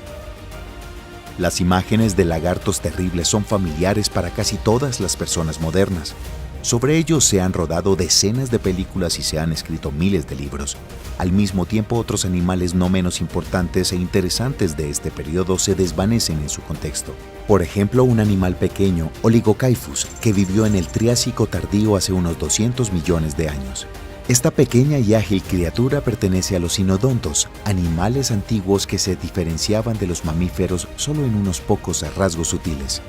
Las imágenes de lagartos terribles son familiares para casi todas las personas modernas. Sobre ellos se han rodado decenas de películas y se han escrito miles de libros. Al mismo tiempo, otros animales no menos importantes e interesantes de este periodo se desvanecen en su contexto. Por ejemplo, un animal pequeño, Oligocaifus, que vivió en el Triásico tardío hace unos 200 millones de años. Esta pequeña y ágil criatura pertenece a los sinodontos, animales antiguos que se diferenciaban de los mamíferos solo en unos pocos rasgos sutiles.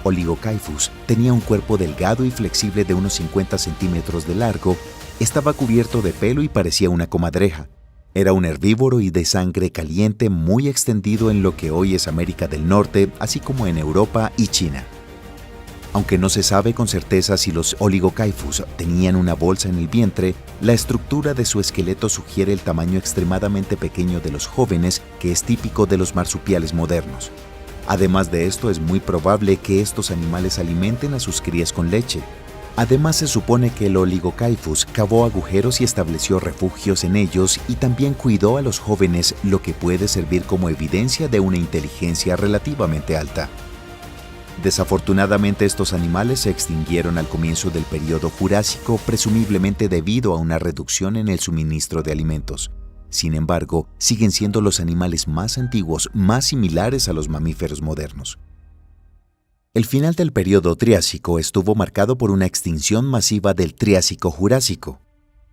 Oligocaifus tenía un cuerpo delgado y flexible de unos 50 centímetros de largo, estaba cubierto de pelo y parecía una comadreja. Era un herbívoro y de sangre caliente muy extendido en lo que hoy es América del Norte, así como en Europa y China. Aunque no se sabe con certeza si los Oligocaifus tenían una bolsa en el vientre, la estructura de su esqueleto sugiere el tamaño extremadamente pequeño de los jóvenes, que es típico de los marsupiales modernos. Además de esto, es muy probable que estos animales alimenten a sus crías con leche. Además, se supone que el Oligocaifus cavó agujeros y estableció refugios en ellos y también cuidó a los jóvenes, lo que puede servir como evidencia de una inteligencia relativamente alta. Desafortunadamente, estos animales se extinguieron al comienzo del período Jurásico, presumiblemente debido a una reducción en el suministro de alimentos. Sin embargo, siguen siendo los animales más antiguos, más similares a los mamíferos modernos. El final del período Triásico estuvo marcado por una extinción masiva del Triásico-Jurásico.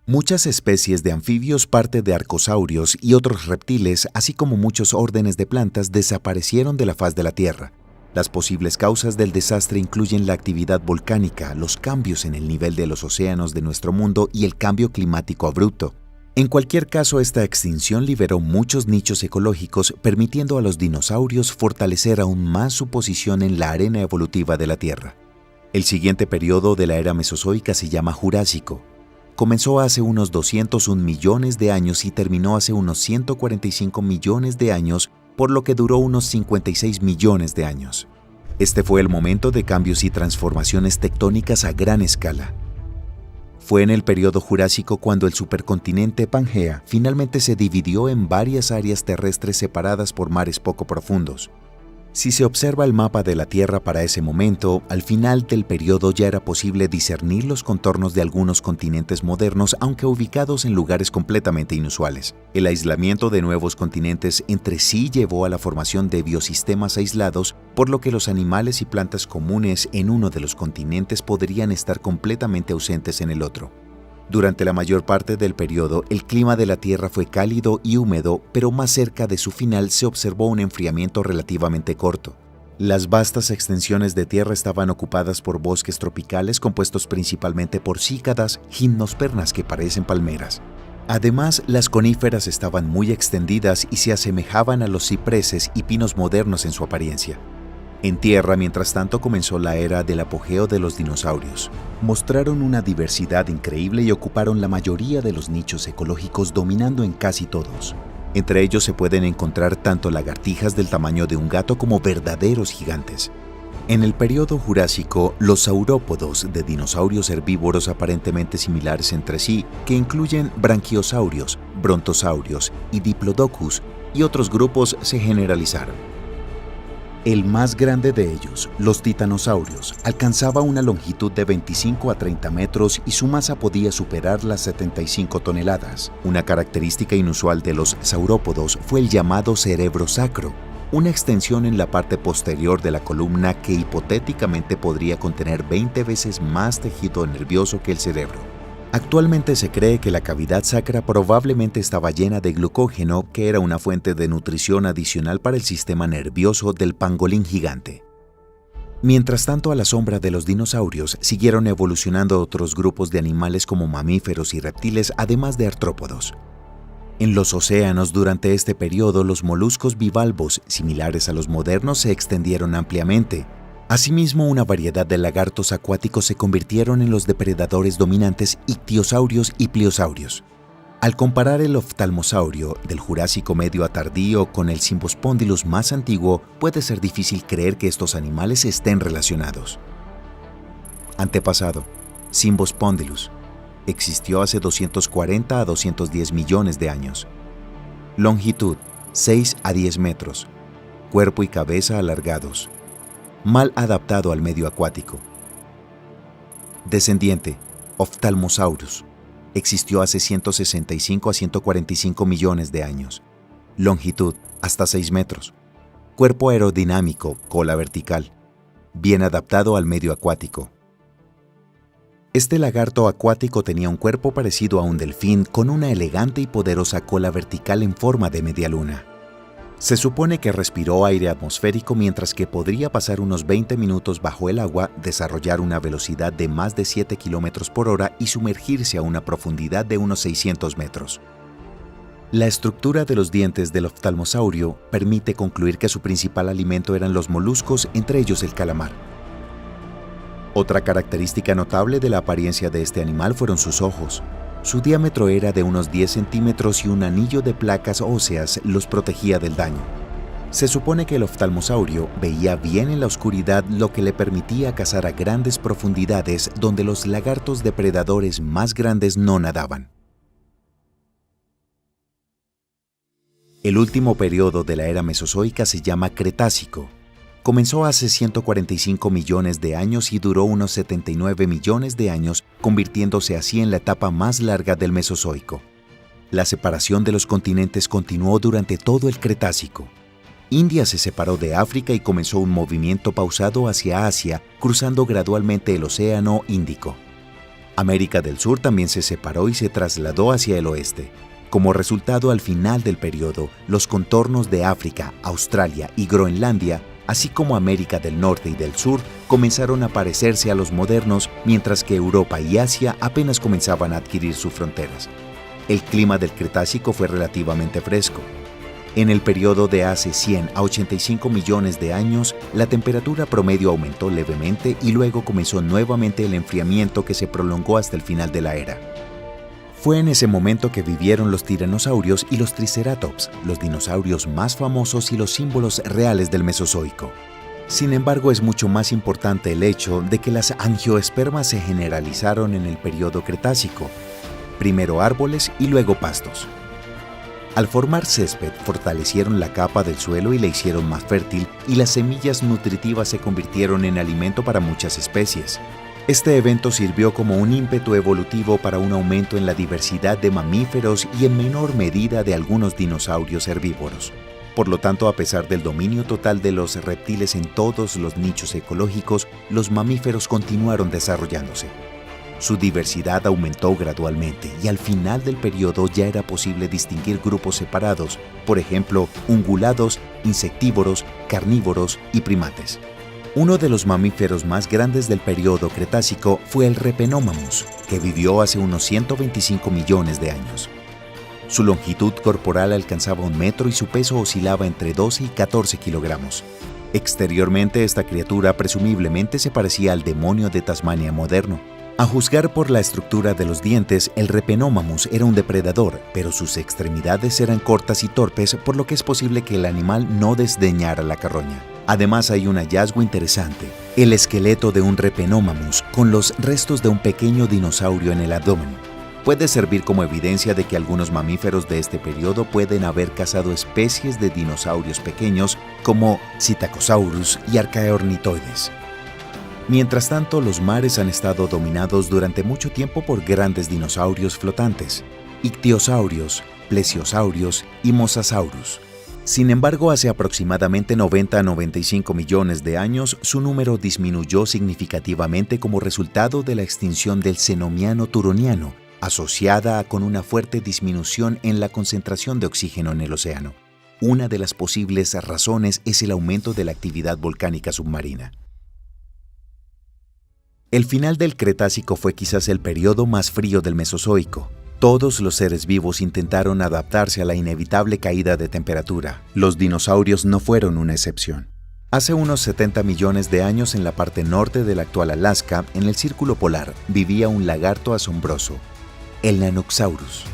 Muchas especies de anfibios, parte de arcosaurios y otros reptiles, así como muchos órdenes de plantas, desaparecieron de la faz de la Tierra. Las posibles causas del desastre incluyen la actividad volcánica, los cambios en el nivel de los océanos de nuestro mundo y el cambio climático abrupto. En cualquier caso, esta extinción liberó muchos nichos ecológicos, permitiendo a los dinosaurios fortalecer aún más su posición en la arena evolutiva de la Tierra. El siguiente periodo de la era mesozoica se llama Jurásico. Comenzó hace unos 201 millones de años y terminó hace unos 145 millones de años, por lo que duró unos 56 millones de años. Este fue el momento de cambios y transformaciones tectónicas a gran escala. Fue en el período Jurásico cuando el supercontinente Pangea finalmente se dividió en varias áreas terrestres separadas por mares poco profundos. Si se observa el mapa de la Tierra para ese momento, al final del periodo ya era posible discernir los contornos de algunos continentes modernos, aunque ubicados en lugares completamente inusuales. El aislamiento de nuevos continentes entre sí llevó a la formación de biosistemas aislados, por lo que los animales y plantas comunes en uno de los continentes podrían estar completamente ausentes en el otro. Durante la mayor parte del periodo, el clima de la Tierra fue cálido y húmedo, pero más cerca de su final se observó un enfriamiento relativamente corto. Las vastas extensiones de tierra estaban ocupadas por bosques tropicales compuestos principalmente por cícadas, gimnospermas que parecen palmeras. Además, las coníferas estaban muy extendidas y se asemejaban a los cipreses y pinos modernos en su apariencia. En tierra, mientras tanto, comenzó la era del apogeo de los dinosaurios. Mostraron una diversidad increíble y ocuparon la mayoría de los nichos ecológicos, dominando en casi todos. Entre ellos se pueden encontrar tanto lagartijas del tamaño de un gato como verdaderos gigantes. En el período Jurásico, los saurópodos de dinosaurios herbívoros aparentemente similares entre sí, que incluyen branquiosaurios, brontosaurios y diplodocus, y otros grupos se generalizaron. El más grande de ellos, los titanosaurios, alcanzaba una longitud de 25 a 30 metros y su masa podía superar las 75 toneladas. Una característica inusual de los saurópodos fue el llamado cerebro sacro, una extensión en la parte posterior de la columna que hipotéticamente podría contener 20 veces más tejido nervioso que el cerebro. Actualmente se cree que la cavidad sacra probablemente estaba llena de glucógeno, que era una fuente de nutrición adicional para el sistema nervioso del pangolín gigante. Mientras tanto, a la sombra de los dinosaurios siguieron evolucionando otros grupos de animales como mamíferos y reptiles, además de artrópodos. En los océanos, durante este periodo, los moluscos bivalvos, similares a los modernos, se extendieron ampliamente. Asimismo, una variedad de lagartos acuáticos se convirtieron en los depredadores dominantes ictiosaurios y pliosaurios. Al comparar el oftalmosaurio del Jurásico medio a tardío con el Symbospondylus más antiguo, puede ser difícil creer que estos animales estén relacionados. Antepasado: Symbospondylus. Existió hace 240 a 210 millones de años. Longitud: 6 a 10 metros. Cuerpo y cabeza alargados. Mal adaptado al medio acuático. Descendiente: Ophthalmosaurus. Existió hace 165 a 145 millones de años. Longitud: hasta 6 metros. Cuerpo aerodinámico, cola vertical. Bien adaptado al medio acuático. Este lagarto acuático tenía un cuerpo parecido a un delfín con una elegante y poderosa cola vertical en forma de media luna. Se supone que respiró aire atmosférico mientras que podría pasar unos 20 minutos bajo el agua, desarrollar una velocidad de más de 7 km por hora y sumergirse a una profundidad de unos 600 metros. La estructura de los dientes del oftalmosaurio permite concluir que su principal alimento eran los moluscos, entre ellos el calamar. Otra característica notable de la apariencia de este animal fueron sus ojos. Su diámetro era de unos 10 centímetros y un anillo de placas óseas los protegía del daño. Se supone que el oftalmosaurio veía bien en la oscuridad, lo que le permitía cazar a grandes profundidades donde los lagartos depredadores más grandes no nadaban. El último periodo de la era mesozoica se llama Cretácico. Comenzó hace 145 millones de años y duró unos 79 millones de años, convirtiéndose así en la etapa más larga del Mesozoico. La separación de los continentes continuó durante todo el Cretácico. India se separó de África y comenzó un movimiento pausado hacia Asia, cruzando gradualmente el Océano Índico. América del Sur también se separó y se trasladó hacia el oeste. Como resultado, al final del periodo, los contornos de África, Australia y Groenlandia, así como América del Norte y del Sur, comenzaron a parecerse a los modernos, mientras que Europa y Asia apenas comenzaban a adquirir sus fronteras. El clima del Cretácico fue relativamente fresco. En el periodo de hace 100 a 85 millones de años, la temperatura promedio aumentó levemente y luego comenzó nuevamente el enfriamiento que se prolongó hasta el final de la era. Fue en ese momento que vivieron los tiranosaurios y los triceratops, los dinosaurios más famosos y los símbolos reales del Mesozoico. Sin embargo, es mucho más importante el hecho de que las angiospermas se generalizaron en el periodo Cretácico, primero árboles y luego pastos. Al formar césped, fortalecieron la capa del suelo y la hicieron más fértil, y las semillas nutritivas se convirtieron en alimento para muchas especies. Este evento sirvió como un ímpetu evolutivo para un aumento en la diversidad de mamíferos y en menor medida de algunos dinosaurios herbívoros. Por lo tanto, a pesar del dominio total de los reptiles en todos los nichos ecológicos, los mamíferos continuaron desarrollándose. Su diversidad aumentó gradualmente y al final del periodo ya era posible distinguir grupos separados, por ejemplo, ungulados, insectívoros, carnívoros y primates. Uno de los mamíferos más grandes del periodo Cretácico fue el Repenomamus, que vivió hace unos 125 millones de años. Su longitud corporal alcanzaba 1 metro y su peso oscilaba entre 12 y 14 kilogramos. Exteriormente, esta criatura presumiblemente se parecía al demonio de Tasmania moderno. A juzgar por la estructura de los dientes, el Repenomamus era un depredador, pero sus extremidades eran cortas y torpes, por lo que es posible que el animal no desdeñara la carroña. Además, hay un hallazgo interesante: el esqueleto de un Repenomamus con los restos de un pequeño dinosaurio en el abdomen. Puede servir como evidencia de que algunos mamíferos de este periodo pueden haber cazado especies de dinosaurios pequeños como Psittacosaurus y Archaeornithoides. Mientras tanto, los mares han estado dominados durante mucho tiempo por grandes dinosaurios flotantes, ictiosaurios, plesiosaurios y mosasaurus. Sin embargo, hace aproximadamente 90 a 95 millones de años, su número disminuyó significativamente como resultado de la extinción del Cenomiano turoniano, asociada con una fuerte disminución en la concentración de oxígeno en el océano. Una de las posibles razones es el aumento de la actividad volcánica submarina. El final del Cretácico fue quizás el periodo más frío del Mesozoico. Todos los seres vivos intentaron adaptarse a la inevitable caída de temperatura. Los dinosaurios no fueron una excepción. Hace unos 70 millones de años, en la parte norte del actual Alaska, en el Círculo Polar, vivía un lagarto asombroso, el Nanoxaurus,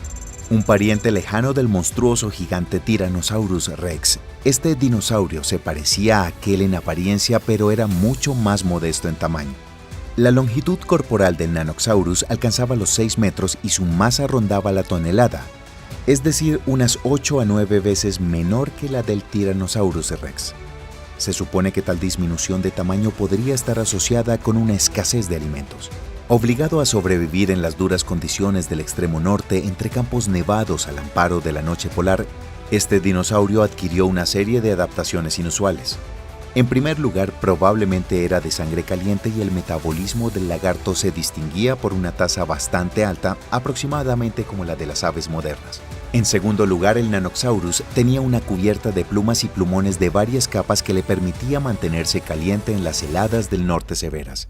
un pariente lejano del monstruoso gigante Tyrannosaurus rex. Este dinosaurio se parecía a aquel en apariencia, pero era mucho más modesto en tamaño. La longitud corporal del Nanoxaurus alcanzaba los 6 metros y su masa rondaba la tonelada, es decir, unas 8 a 9 veces menor que la del Tyrannosaurus rex. Se supone que tal disminución de tamaño podría estar asociada con una escasez de alimentos. Obligado a sobrevivir en las duras condiciones del extremo norte, entre campos nevados al amparo de la noche polar, este dinosaurio adquirió una serie de adaptaciones inusuales. En primer lugar, probablemente era de sangre caliente y el metabolismo del lagarto se distinguía por una tasa bastante alta, aproximadamente como la de las aves modernas. En segundo lugar, el Nanoxaurus tenía una cubierta de plumas y plumones de varias capas que le permitía mantenerse caliente en las heladas del norte severas.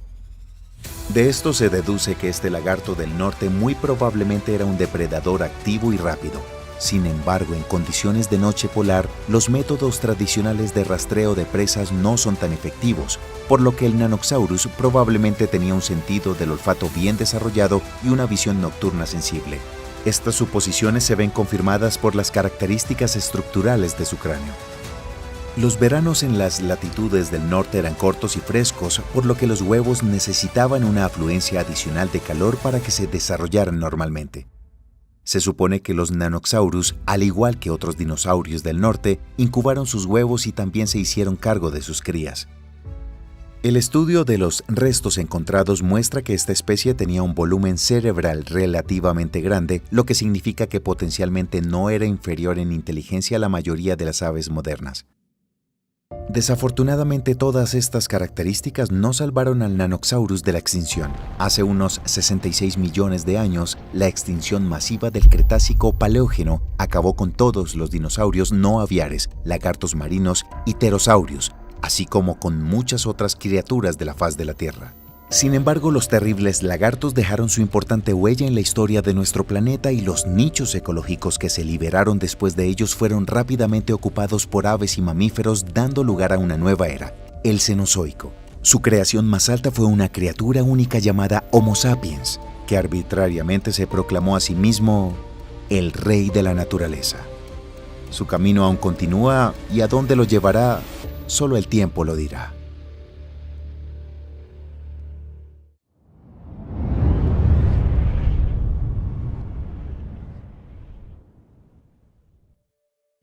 De esto se deduce que este lagarto del norte muy probablemente era un depredador activo y rápido. Sin embargo, en condiciones de noche polar, los métodos tradicionales de rastreo de presas no son tan efectivos, por lo que el Nanoxaurus probablemente tenía un sentido del olfato bien desarrollado y una visión nocturna sensible. Estas suposiciones se ven confirmadas por las características estructurales de su cráneo. Los veranos en las latitudes del norte eran cortos y frescos, por lo que los huevos necesitaban una afluencia adicional de calor para que se desarrollaran normalmente. Se supone que los Nanoxaurus, al igual que otros dinosaurios del norte, incubaron sus huevos y también se hicieron cargo de sus crías. El estudio de los restos encontrados muestra que esta especie tenía un volumen cerebral relativamente grande, lo que significa que potencialmente no era inferior en inteligencia a la mayoría de las aves modernas. Desafortunadamente, todas estas características no salvaron al Nanoxaurus de la extinción. Hace unos 66 millones de años, la extinción masiva del Cretácico Paleógeno acabó con todos los dinosaurios no aviares, lagartos marinos y pterosaurios, así como con muchas otras criaturas de la faz de la Tierra. Sin embargo, los terribles lagartos dejaron su importante huella en la historia de nuestro planeta y los nichos ecológicos que se liberaron después de ellos fueron rápidamente ocupados por aves y mamíferos, dando lugar a una nueva era, el Cenozoico. Su creación más alta fue una criatura única llamada Homo sapiens, que arbitrariamente se proclamó a sí mismo el rey de la naturaleza. Su camino aún continúa y a dónde lo llevará, solo el tiempo lo dirá.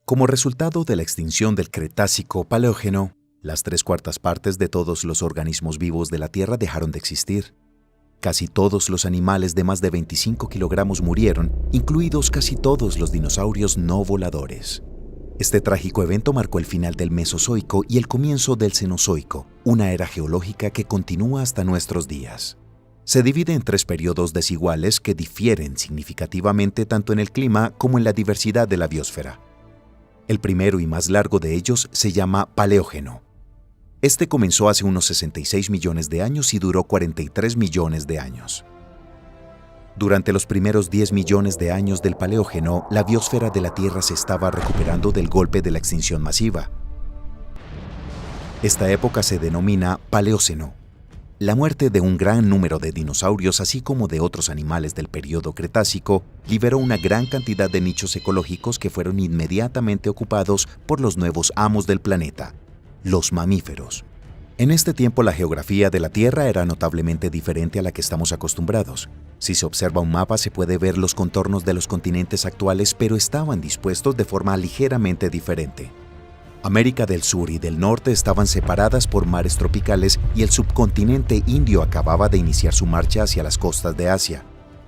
Como resultado de la extinción del Cretácico Paleógeno, las 3/4 partes de todos los organismos vivos de la Tierra dejaron de existir. Casi todos los animales de más de 25 kilogramos murieron, incluidos casi todos los dinosaurios no voladores. Este trágico evento marcó el final del Mesozoico y el comienzo del Cenozoico, una era geológica que continúa hasta nuestros días. Se divide en 3 periodos desiguales que difieren significativamente tanto en el clima como en la diversidad de la biosfera. El primero y más largo de ellos se llama Paleógeno. Este comenzó hace unos 66 millones de años y duró 43 millones de años. Durante los primeros 10 millones de años del Paleógeno, la biosfera de la Tierra se estaba recuperando del golpe de la extinción masiva. Esta época se denomina Paleoceno. La muerte de un gran número de dinosaurios, así como de otros animales del período Cretácico, liberó una gran cantidad de nichos ecológicos que fueron inmediatamente ocupados por los nuevos amos del planeta, los mamíferos. En este tiempo la geografía de la Tierra era notablemente diferente a la que estamos acostumbrados. Si se observa un mapa se puede ver los contornos de los continentes actuales, pero estaban dispuestos de forma ligeramente diferente. América del Sur y del Norte estaban separadas por mares tropicales y el subcontinente indio acababa de iniciar su marcha hacia las costas de Asia.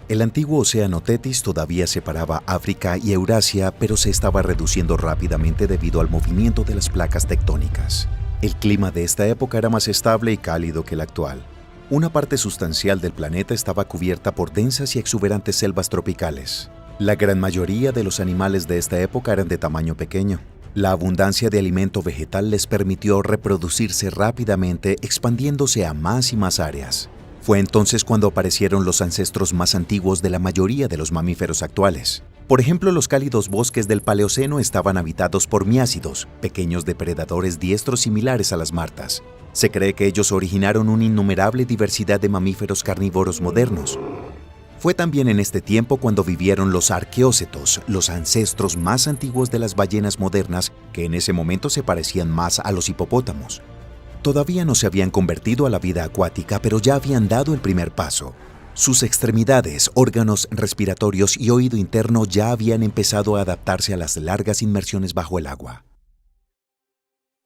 El antiguo océano Tetis todavía separaba África y Eurasia, pero se estaba reduciendo rápidamente debido al movimiento de las placas tectónicas. El clima de esta época era más estable y cálido que el actual. Una parte sustancial del planeta estaba cubierta por densas y exuberantes selvas tropicales. La gran mayoría de los animales de esta época eran de tamaño pequeño. La abundancia de alimento vegetal les permitió reproducirse rápidamente, expandiéndose a más y más áreas. Fue entonces cuando aparecieron los ancestros más antiguos de la mayoría de los mamíferos actuales. Por ejemplo, los cálidos bosques del Paleoceno estaban habitados por miácidos, pequeños depredadores diestros similares a las martas. Se cree que ellos originaron una innumerable diversidad de mamíferos carnívoros modernos. Fue también en este tiempo cuando vivieron los arqueócetos, los ancestros más antiguos de las ballenas modernas, que en ese momento se parecían más a los hipopótamos. Todavía no se habían convertido a la vida acuática, pero ya habían dado el primer paso. Sus extremidades, órganos respiratorios y oído interno ya habían empezado a adaptarse a las largas inmersiones bajo el agua.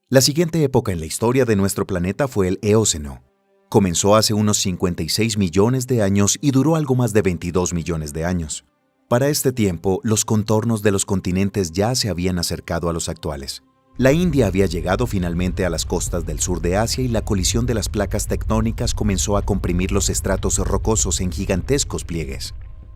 La siguiente época en la historia de nuestro planeta fue el Eoceno. Comenzó hace unos 56 millones de años y duró algo más de 22 millones de años. Para este tiempo, los contornos de los continentes ya se habían acercado a los actuales. La India había llegado finalmente a las costas del sur de Asia y la colisión de las placas tectónicas comenzó a comprimir los estratos rocosos en gigantescos pliegues.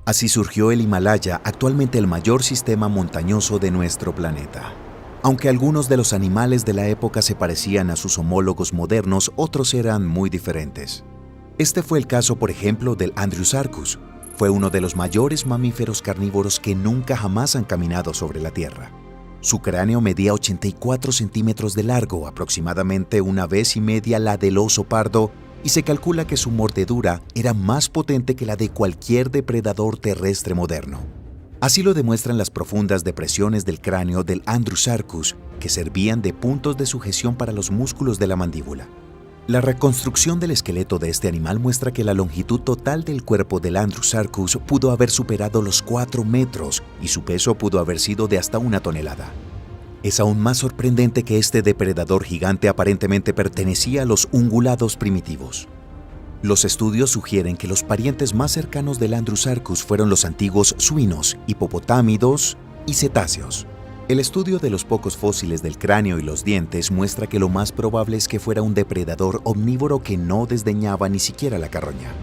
Así surgió el Himalaya, actualmente el mayor sistema montañoso de nuestro planeta. Aunque algunos de los animales de la época se parecían a sus homólogos modernos, otros eran muy diferentes. Este fue el caso, por ejemplo, del Andrewsarchus. Fue uno de los mayores mamíferos carnívoros que nunca jamás han caminado sobre la Tierra. Su cráneo medía 84 centímetros de largo, aproximadamente una vez y media la del oso pardo, y se calcula que su mordedura era más potente que la de cualquier depredador terrestre moderno. Así lo demuestran las profundas depresiones del cráneo del Andrewsarchus, que servían de puntos de sujeción para los músculos de la mandíbula. La reconstrucción del esqueleto de este animal muestra que la longitud total del cuerpo del Andrewsarchus pudo haber superado los 4 metros y su peso pudo haber sido de hasta 1 tonelada. Es aún más sorprendente que este depredador gigante aparentemente pertenecía a los ungulados primitivos. Los estudios sugieren que los parientes más cercanos del Andrewsarchus fueron los antiguos suinos, hipopotámidos y cetáceos. El estudio de los pocos fósiles del cráneo y los dientes muestra que lo más probable es que fuera un depredador omnívoro que no desdeñaba ni siquiera la carroña.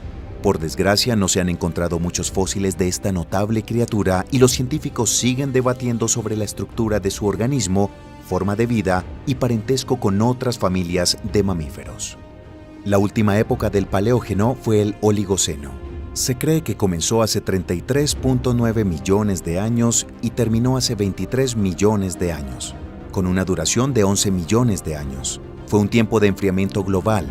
Por desgracia, no se han encontrado muchos fósiles de esta notable criatura y los científicos siguen debatiendo sobre la estructura de su organismo, forma de vida y parentesco con otras familias de mamíferos. La última época del Paleógeno fue el Oligoceno. Se cree que comenzó hace 33.9 millones de años y terminó hace 23 millones de años, con una duración de 11 millones de años. Fue un tiempo de enfriamiento global.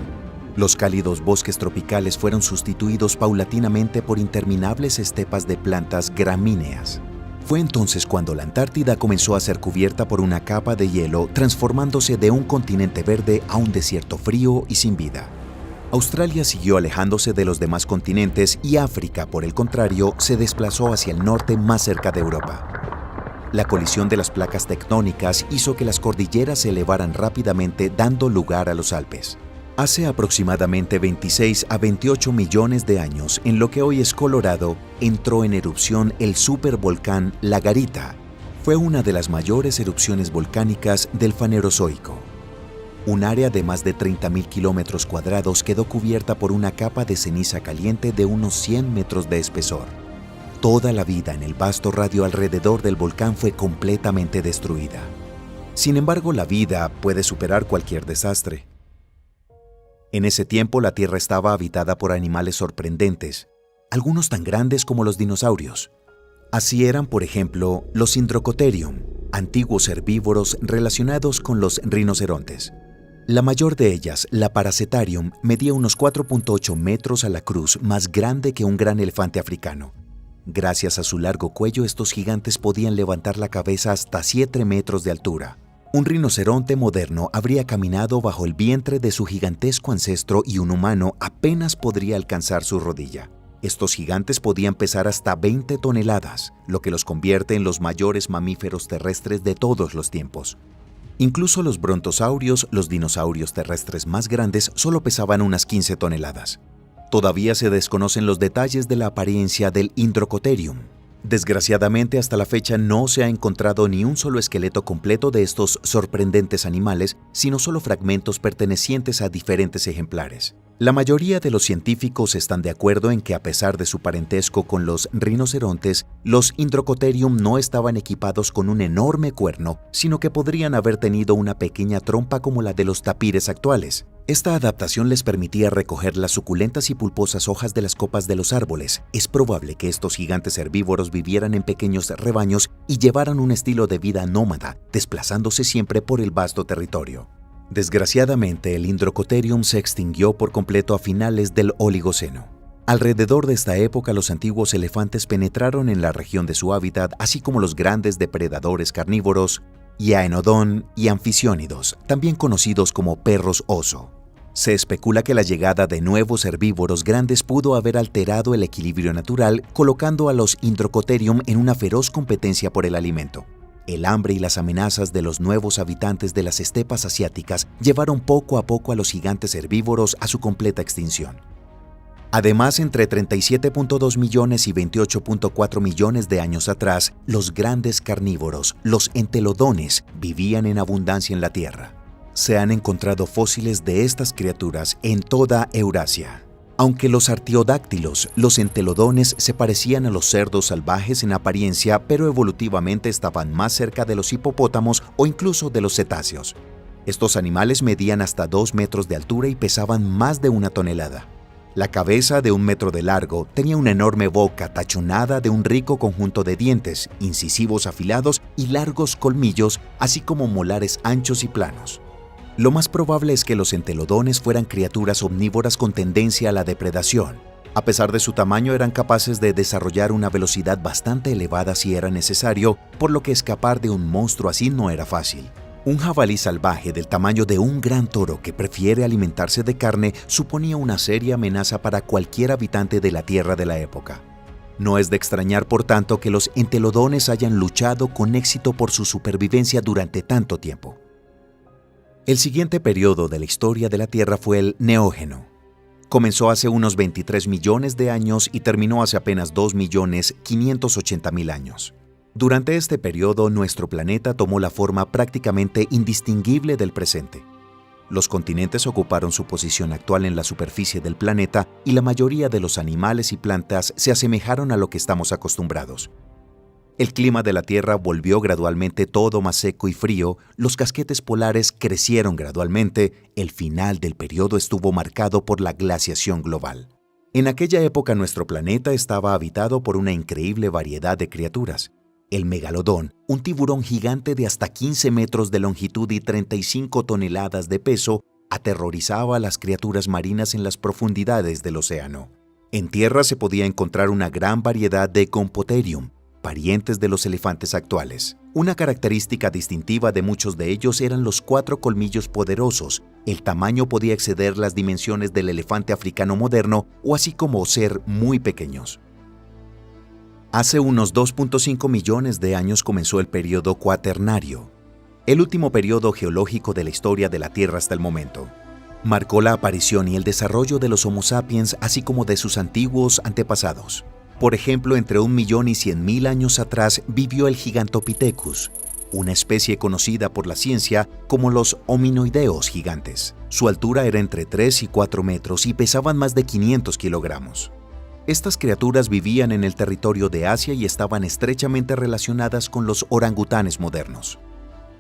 Los cálidos bosques tropicales fueron sustituidos paulatinamente por interminables estepas de plantas gramíneas. Fue entonces cuando la Antártida comenzó a ser cubierta por una capa de hielo, transformándose de un continente verde a un desierto frío y sin vida. Australia siguió alejándose de los demás continentes y África, por el contrario, se desplazó hacia el norte más cerca de Europa. La colisión de las placas tectónicas hizo que las cordilleras se elevaran rápidamente, dando lugar a los Alpes. Hace aproximadamente 26 a 28 millones de años, en lo que hoy es Colorado, entró en erupción el supervolcán La Garita. Fue una de las mayores erupciones volcánicas del Fanerozoico. Un área de más de 30.000 kilómetros cuadrados quedó cubierta por una capa de ceniza caliente de unos 100 metros de espesor. Toda la vida en el vasto radio alrededor del volcán fue completamente destruida. Sin embargo, la vida puede superar cualquier desastre. En ese tiempo, la Tierra estaba habitada por animales sorprendentes, algunos tan grandes como los dinosaurios. Así eran, por ejemplo, los Indrocotherium, antiguos herbívoros relacionados con los rinocerontes. La mayor de ellas, la Paracetarium, medía unos 4.8 metros a la cruz, más grande que un gran elefante africano. Gracias a su largo cuello, estos gigantes podían levantar la cabeza hasta 7 metros de altura. Un rinoceronte moderno habría caminado bajo el vientre de su gigantesco ancestro y un humano apenas podría alcanzar su rodilla. Estos gigantes podían pesar hasta 20 toneladas, lo que los convierte en los mayores mamíferos terrestres de todos los tiempos. Incluso los brontosaurios, los dinosaurios terrestres más grandes, solo pesaban unas 15 toneladas. Todavía se desconocen los detalles de la apariencia del Indrocotherium. Desgraciadamente, hasta la fecha no se ha encontrado ni un solo esqueleto completo de estos sorprendentes animales, sino solo fragmentos pertenecientes a diferentes ejemplares. La mayoría de los científicos están de acuerdo en que, a pesar de su parentesco con los rinocerontes, los Indrocotherium no estaban equipados con un enorme cuerno, sino que podrían haber tenido una pequeña trompa como la de los tapires actuales. Esta adaptación les permitía recoger las suculentas y pulposas hojas de las copas de los árboles. Es probable que estos gigantes herbívoros vivieran en pequeños rebaños y llevaran un estilo de vida nómada, desplazándose siempre por el vasto territorio. Desgraciadamente, el Indrocotherium se extinguió por completo a finales del Oligoceno. Alrededor de esta época, los antiguos elefantes penetraron en la región de su hábitat, así como los grandes depredadores carnívoros, Yaenodon y Anficiónidos, también conocidos como perros oso. Se especula que la llegada de nuevos herbívoros grandes pudo haber alterado el equilibrio natural, colocando a los Indrocotherium en una feroz competencia por el alimento. El hambre y las amenazas de los nuevos habitantes de las estepas asiáticas llevaron poco a poco a los gigantes herbívoros a su completa extinción. Además, entre 37.2 millones y 28.4 millones de años atrás, los grandes carnívoros, los entelodones, vivían en abundancia en la Tierra. Se han encontrado fósiles de estas criaturas en toda Eurasia. Aunque los artiodáctilos, los entelodones, se parecían a los cerdos salvajes en apariencia, pero evolutivamente estaban más cerca de los hipopótamos o incluso de los cetáceos. Estos animales medían hasta 2 metros de altura y pesaban más de 1 tonelada. La cabeza, de 1 metro de largo, tenía una enorme boca tachonada de un rico conjunto de dientes, incisivos afilados y largos colmillos, así como molares anchos y planos. Lo más probable es que los entelodones fueran criaturas omnívoras con tendencia a la depredación. A pesar de su tamaño, eran capaces de desarrollar una velocidad bastante elevada si era necesario, por lo que escapar de un monstruo así no era fácil. Un jabalí salvaje del tamaño de un gran toro que prefiere alimentarse de carne suponía una seria amenaza para cualquier habitante de la Tierra de la época. No es de extrañar, por tanto, que los entelodones hayan luchado con éxito por su supervivencia durante tanto tiempo. El siguiente periodo de la historia de la Tierra fue el Neógeno. Comenzó hace unos 23 millones de años y terminó hace apenas 2.580.000 años. Durante este periodo, nuestro planeta tomó la forma prácticamente indistinguible del presente. Los continentes ocuparon su posición actual en la superficie del planeta y la mayoría de los animales y plantas se asemejaron a lo que estamos acostumbrados. El clima de la Tierra volvió gradualmente todo más seco y frío, los casquetes polares crecieron gradualmente, el final del periodo estuvo marcado por la glaciación global. En aquella época nuestro planeta estaba habitado por una increíble variedad de criaturas. El megalodón, un tiburón gigante de hasta 15 metros de longitud y 35 toneladas de peso, aterrorizaba a las criaturas marinas en las profundidades del océano. En tierra se podía encontrar una gran variedad de Gompotherium, parientes de los elefantes actuales. Una característica distintiva de muchos de ellos eran los 4 colmillos poderosos. El tamaño podía exceder las dimensiones del elefante africano moderno o así como ser muy pequeños. Hace unos 2.5 millones de años comenzó el período Cuaternario, el último período geológico de la historia de la Tierra hasta el momento. Marcó la aparición y el desarrollo de los Homo sapiens, así como de sus antiguos antepasados. Por ejemplo, entre 1.100.000 años atrás vivió el Gigantopithecus, una especie conocida por la ciencia como los hominoideos gigantes. Su altura era entre 3 y 4 metros y pesaban más de 500 kilogramos. Estas criaturas vivían en el territorio de Asia y estaban estrechamente relacionadas con los orangutanes modernos.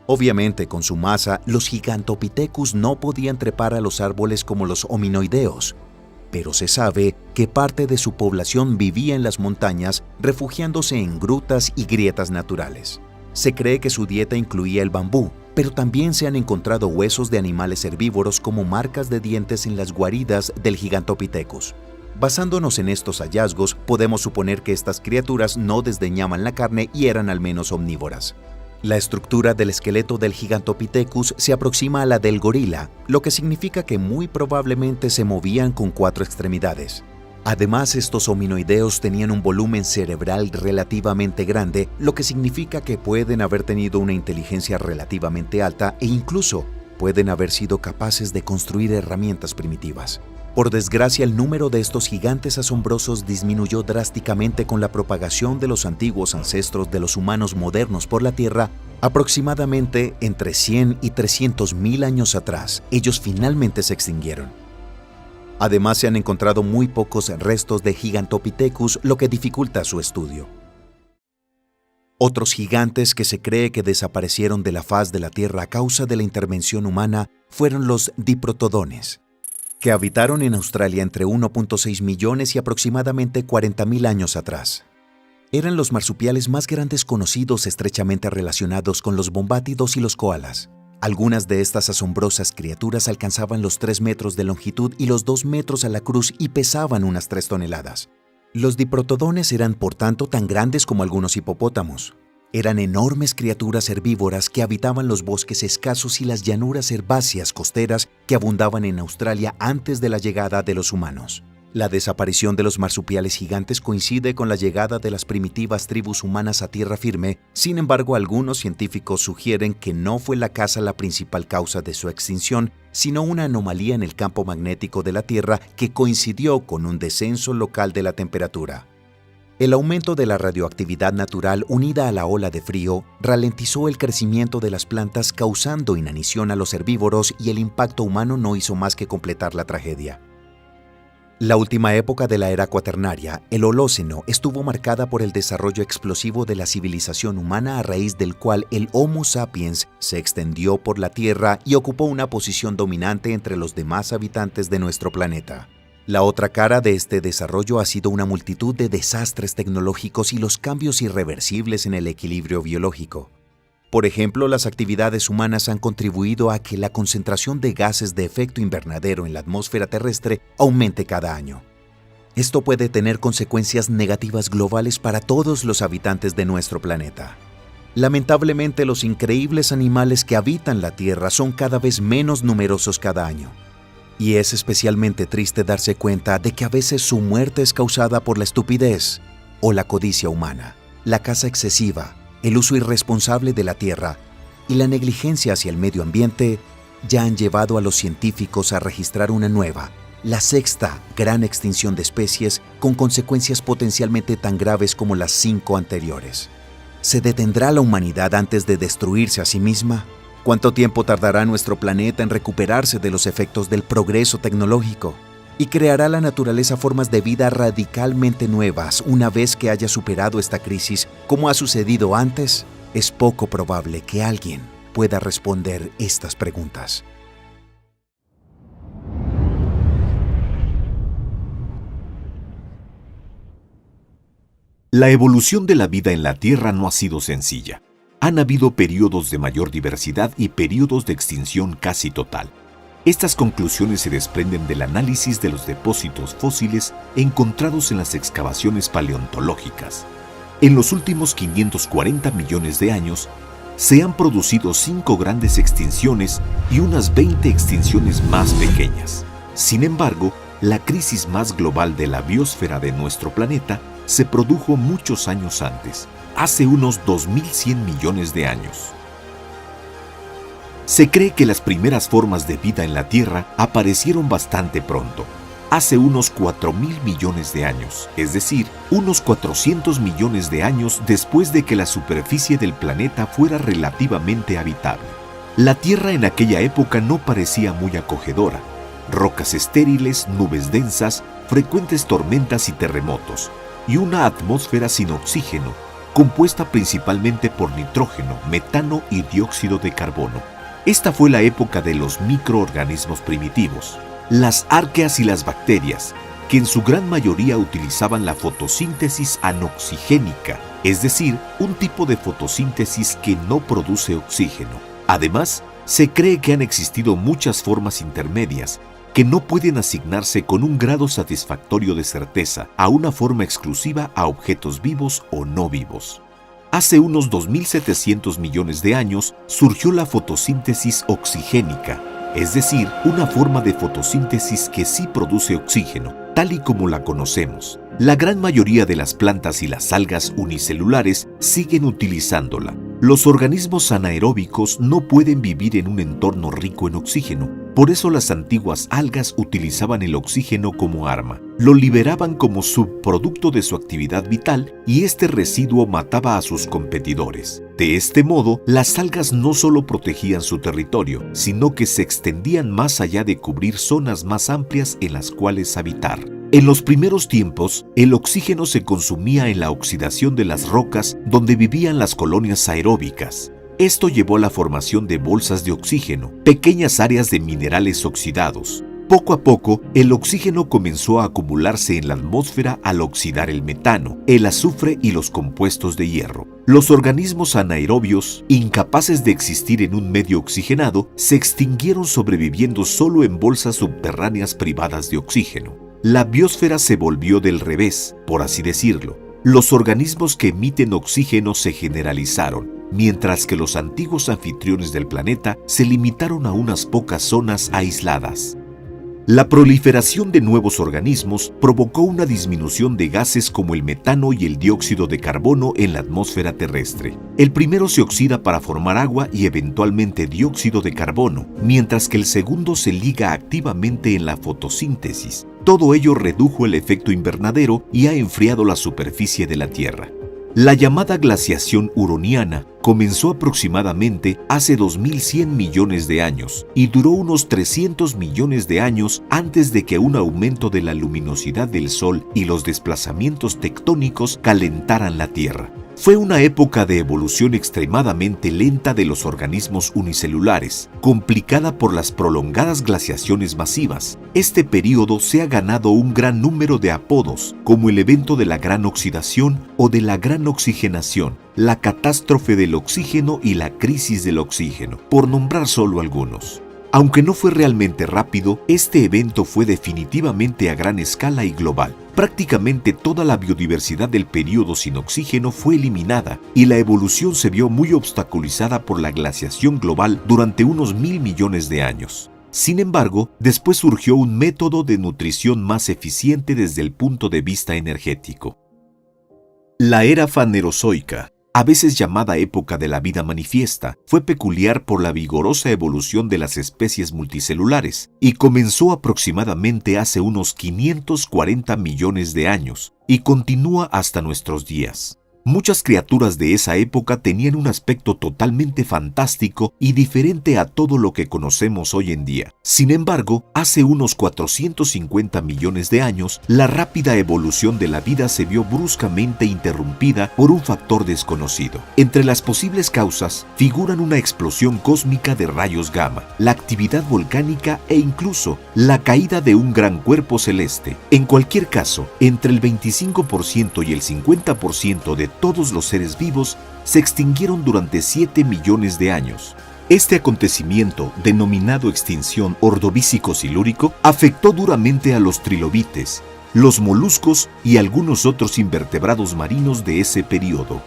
Obviamente, con su masa, los Gigantopithecus no podían trepar a los árboles como los hominoideos, pero se sabe que parte de su población vivía en las montañas, refugiándose en grutas y grietas naturales. Se cree que su dieta incluía el bambú, pero también se han encontrado huesos de animales herbívoros como marcas de dientes en las guaridas del Gigantopithecus. Basándonos en estos hallazgos, podemos suponer que estas criaturas no desdeñaban la carne y eran al menos omnívoras. La estructura del esqueleto del Gigantopithecus se aproxima a la del gorila, lo que significa que muy probablemente se movían con 4 extremidades. Además, estos hominoideos tenían un volumen cerebral relativamente grande, lo que significa que pueden haber tenido una inteligencia relativamente alta e incluso pueden haber sido capaces de construir herramientas primitivas. Por desgracia, el número de estos gigantes asombrosos disminuyó drásticamente con la propagación de los antiguos ancestros de los humanos modernos por la Tierra. Aproximadamente entre 100 y 300.000 años atrás, ellos finalmente se extinguieron. Además, se han encontrado muy pocos restos de Gigantopithecus, lo que dificulta su estudio. Otros gigantes que se cree que desaparecieron de la faz de la Tierra a causa de la intervención humana fueron los diprotodones, que habitaron en Australia entre 1.6 millones y aproximadamente 40.000 años atrás. Eran los marsupiales más grandes conocidos, estrechamente relacionados con los bombátidos y los koalas. Algunas de estas asombrosas criaturas alcanzaban los 3 metros de longitud y los 2 metros a la cruz y pesaban unas 3 toneladas. Los diprotodones eran por tanto tan grandes como algunos hipopótamos. Eran enormes criaturas herbívoras que habitaban los bosques escasos y las llanuras herbáceas costeras que abundaban en Australia antes de la llegada de los humanos. La desaparición de los marsupiales gigantes coincide con la llegada de las primitivas tribus humanas a tierra firme. Sin embargo, algunos científicos sugieren que no fue la caza la principal causa de su extinción, sino una anomalía en el campo magnético de la Tierra que coincidió con un descenso local de la temperatura. El aumento de la radioactividad natural unida a la ola de frío ralentizó el crecimiento de las plantas, causando inanición a los herbívoros, y el impacto humano no hizo más que completar la tragedia. La última época de la era cuaternaria, el Holoceno, estuvo marcada por el desarrollo explosivo de la civilización humana a raíz del cual el Homo sapiens se extendió por la Tierra y ocupó una posición dominante entre los demás habitantes de nuestro planeta. La otra cara de este desarrollo ha sido una multitud de desastres tecnológicos y los cambios irreversibles en el equilibrio biológico. Por ejemplo, las actividades humanas han contribuido a que la concentración de gases de efecto invernadero en la atmósfera terrestre aumente cada año. Esto puede tener consecuencias negativas globales para todos los habitantes de nuestro planeta. Lamentablemente, los increíbles animales que habitan la Tierra son cada vez menos numerosos cada año. Y es especialmente triste darse cuenta de que a veces su muerte es causada por la estupidez o la codicia humana, la caza excesiva, el uso irresponsable de la tierra y la negligencia hacia el medio ambiente ya han llevado a los científicos a registrar una nueva, la sexta gran extinción de especies con consecuencias potencialmente tan graves como las 5 anteriores. ¿Se detendrá la humanidad antes de destruirse a sí misma? ¿Cuánto tiempo tardará nuestro planeta en recuperarse de los efectos del progreso tecnológico? ¿Y creará la naturaleza formas de vida radicalmente nuevas una vez que haya superado esta crisis, como ha sucedido antes? Es poco probable que alguien pueda responder estas preguntas. La evolución de la vida en la Tierra no ha sido sencilla. Han habido periodos de mayor diversidad y periodos de extinción casi total. Estas conclusiones se desprenden del análisis de los depósitos fósiles encontrados en las excavaciones paleontológicas. En los últimos 540 millones de años, se han producido 5 grandes extinciones y unas 20 extinciones más pequeñas. Sin embargo, la crisis más global de la biosfera de nuestro planeta se produjo muchos años antes, hace unos 2100 millones de años. Se cree que las primeras formas de vida en la Tierra aparecieron bastante pronto, hace unos 4000 millones de años, es decir, unos 400 millones de años después de que la superficie del planeta fuera relativamente habitable. La Tierra en aquella época no parecía muy acogedora. Rocas estériles, nubes densas, frecuentes tormentas y terremotos, y una atmósfera sin oxígeno, compuesta principalmente por nitrógeno, metano y dióxido de carbono. Esta fue la época de los microorganismos primitivos, las arqueas y las bacterias, que en su gran mayoría utilizaban la fotosíntesis anoxigénica, es decir, un tipo de fotosíntesis que no produce oxígeno. Además, se cree que han existido muchas formas intermedias que no pueden asignarse con un grado satisfactorio de certeza a una forma exclusiva a objetos vivos o no vivos. Hace unos 2700 millones de años surgió la fotosíntesis oxigénica, es decir, una forma de fotosíntesis que sí produce oxígeno, tal y como la conocemos. La gran mayoría de las plantas y las algas unicelulares siguen utilizándola. Los organismos anaeróbicos no pueden vivir en un entorno rico en oxígeno, por eso las antiguas algas utilizaban el oxígeno como arma. Lo liberaban como subproducto de su actividad vital y este residuo mataba a sus competidores. De este modo, las algas no solo protegían su territorio, sino que se extendían más allá de cubrir zonas más amplias en las cuales habitar. En los primeros tiempos, el oxígeno se consumía en la oxidación de las rocas donde vivían las colonias aeróbicas. Esto llevó a la formación de bolsas de oxígeno, pequeñas áreas de minerales oxidados. Poco a poco, el oxígeno comenzó a acumularse en la atmósfera al oxidar el metano, el azufre y los compuestos de hierro. Los organismos anaerobios, incapaces de existir en un medio oxigenado, se extinguieron sobreviviendo solo en bolsas subterráneas privadas de oxígeno. La biosfera se volvió del revés, por así decirlo. Los organismos que emiten oxígeno se generalizaron, mientras que los antiguos anfitriones del planeta se limitaron a unas pocas zonas aisladas. La proliferación de nuevos organismos provocó una disminución de gases como el metano y el dióxido de carbono en la atmósfera terrestre. El primero se oxida para formar agua y eventualmente dióxido de carbono, mientras que el segundo se liga activamente en la fotosíntesis. Todo ello redujo el efecto invernadero y ha enfriado la superficie de la Tierra. La llamada glaciación huroniana comenzó aproximadamente hace 2100 millones de años y duró unos 300 millones de años antes de que un aumento de la luminosidad del Sol y los desplazamientos tectónicos calentaran la Tierra. Fue una época de evolución extremadamente lenta de los organismos unicelulares, complicada por las prolongadas glaciaciones masivas. Este período se ha ganado un gran número de apodos, como el evento de la gran oxidación o de la gran oxigenación, la catástrofe del oxígeno y la crisis del oxígeno, por nombrar solo algunos. Aunque no fue realmente rápido, este evento fue definitivamente a gran escala y global. Prácticamente toda la biodiversidad del período sin oxígeno fue eliminada y la evolución se vio muy obstaculizada por la glaciación global durante unos 1000 millones de años. Sin embargo, después surgió un método de nutrición más eficiente desde el punto de vista energético. La era fanerozoica, a veces llamada época de la vida manifiesta, fue peculiar por la vigorosa evolución de las especies multicelulares y comenzó aproximadamente hace unos 540 millones de años y continúa hasta nuestros días. Muchas criaturas de esa época tenían un aspecto totalmente fantástico y diferente a todo lo que conocemos hoy en día. Sin embargo, hace unos 450 millones de años, la rápida evolución de la vida se vio bruscamente interrumpida por un factor desconocido. Entre las posibles causas figuran una explosión cósmica de rayos gamma, la actividad volcánica e incluso la caída de un gran cuerpo celeste. En cualquier caso, entre el 25% y el 50% de todos los seres vivos se extinguieron durante 7 millones de años. Este acontecimiento, denominado extinción ordovícico-silúrico, afectó duramente a los trilobites, los moluscos y algunos otros invertebrados marinos de ese periodo.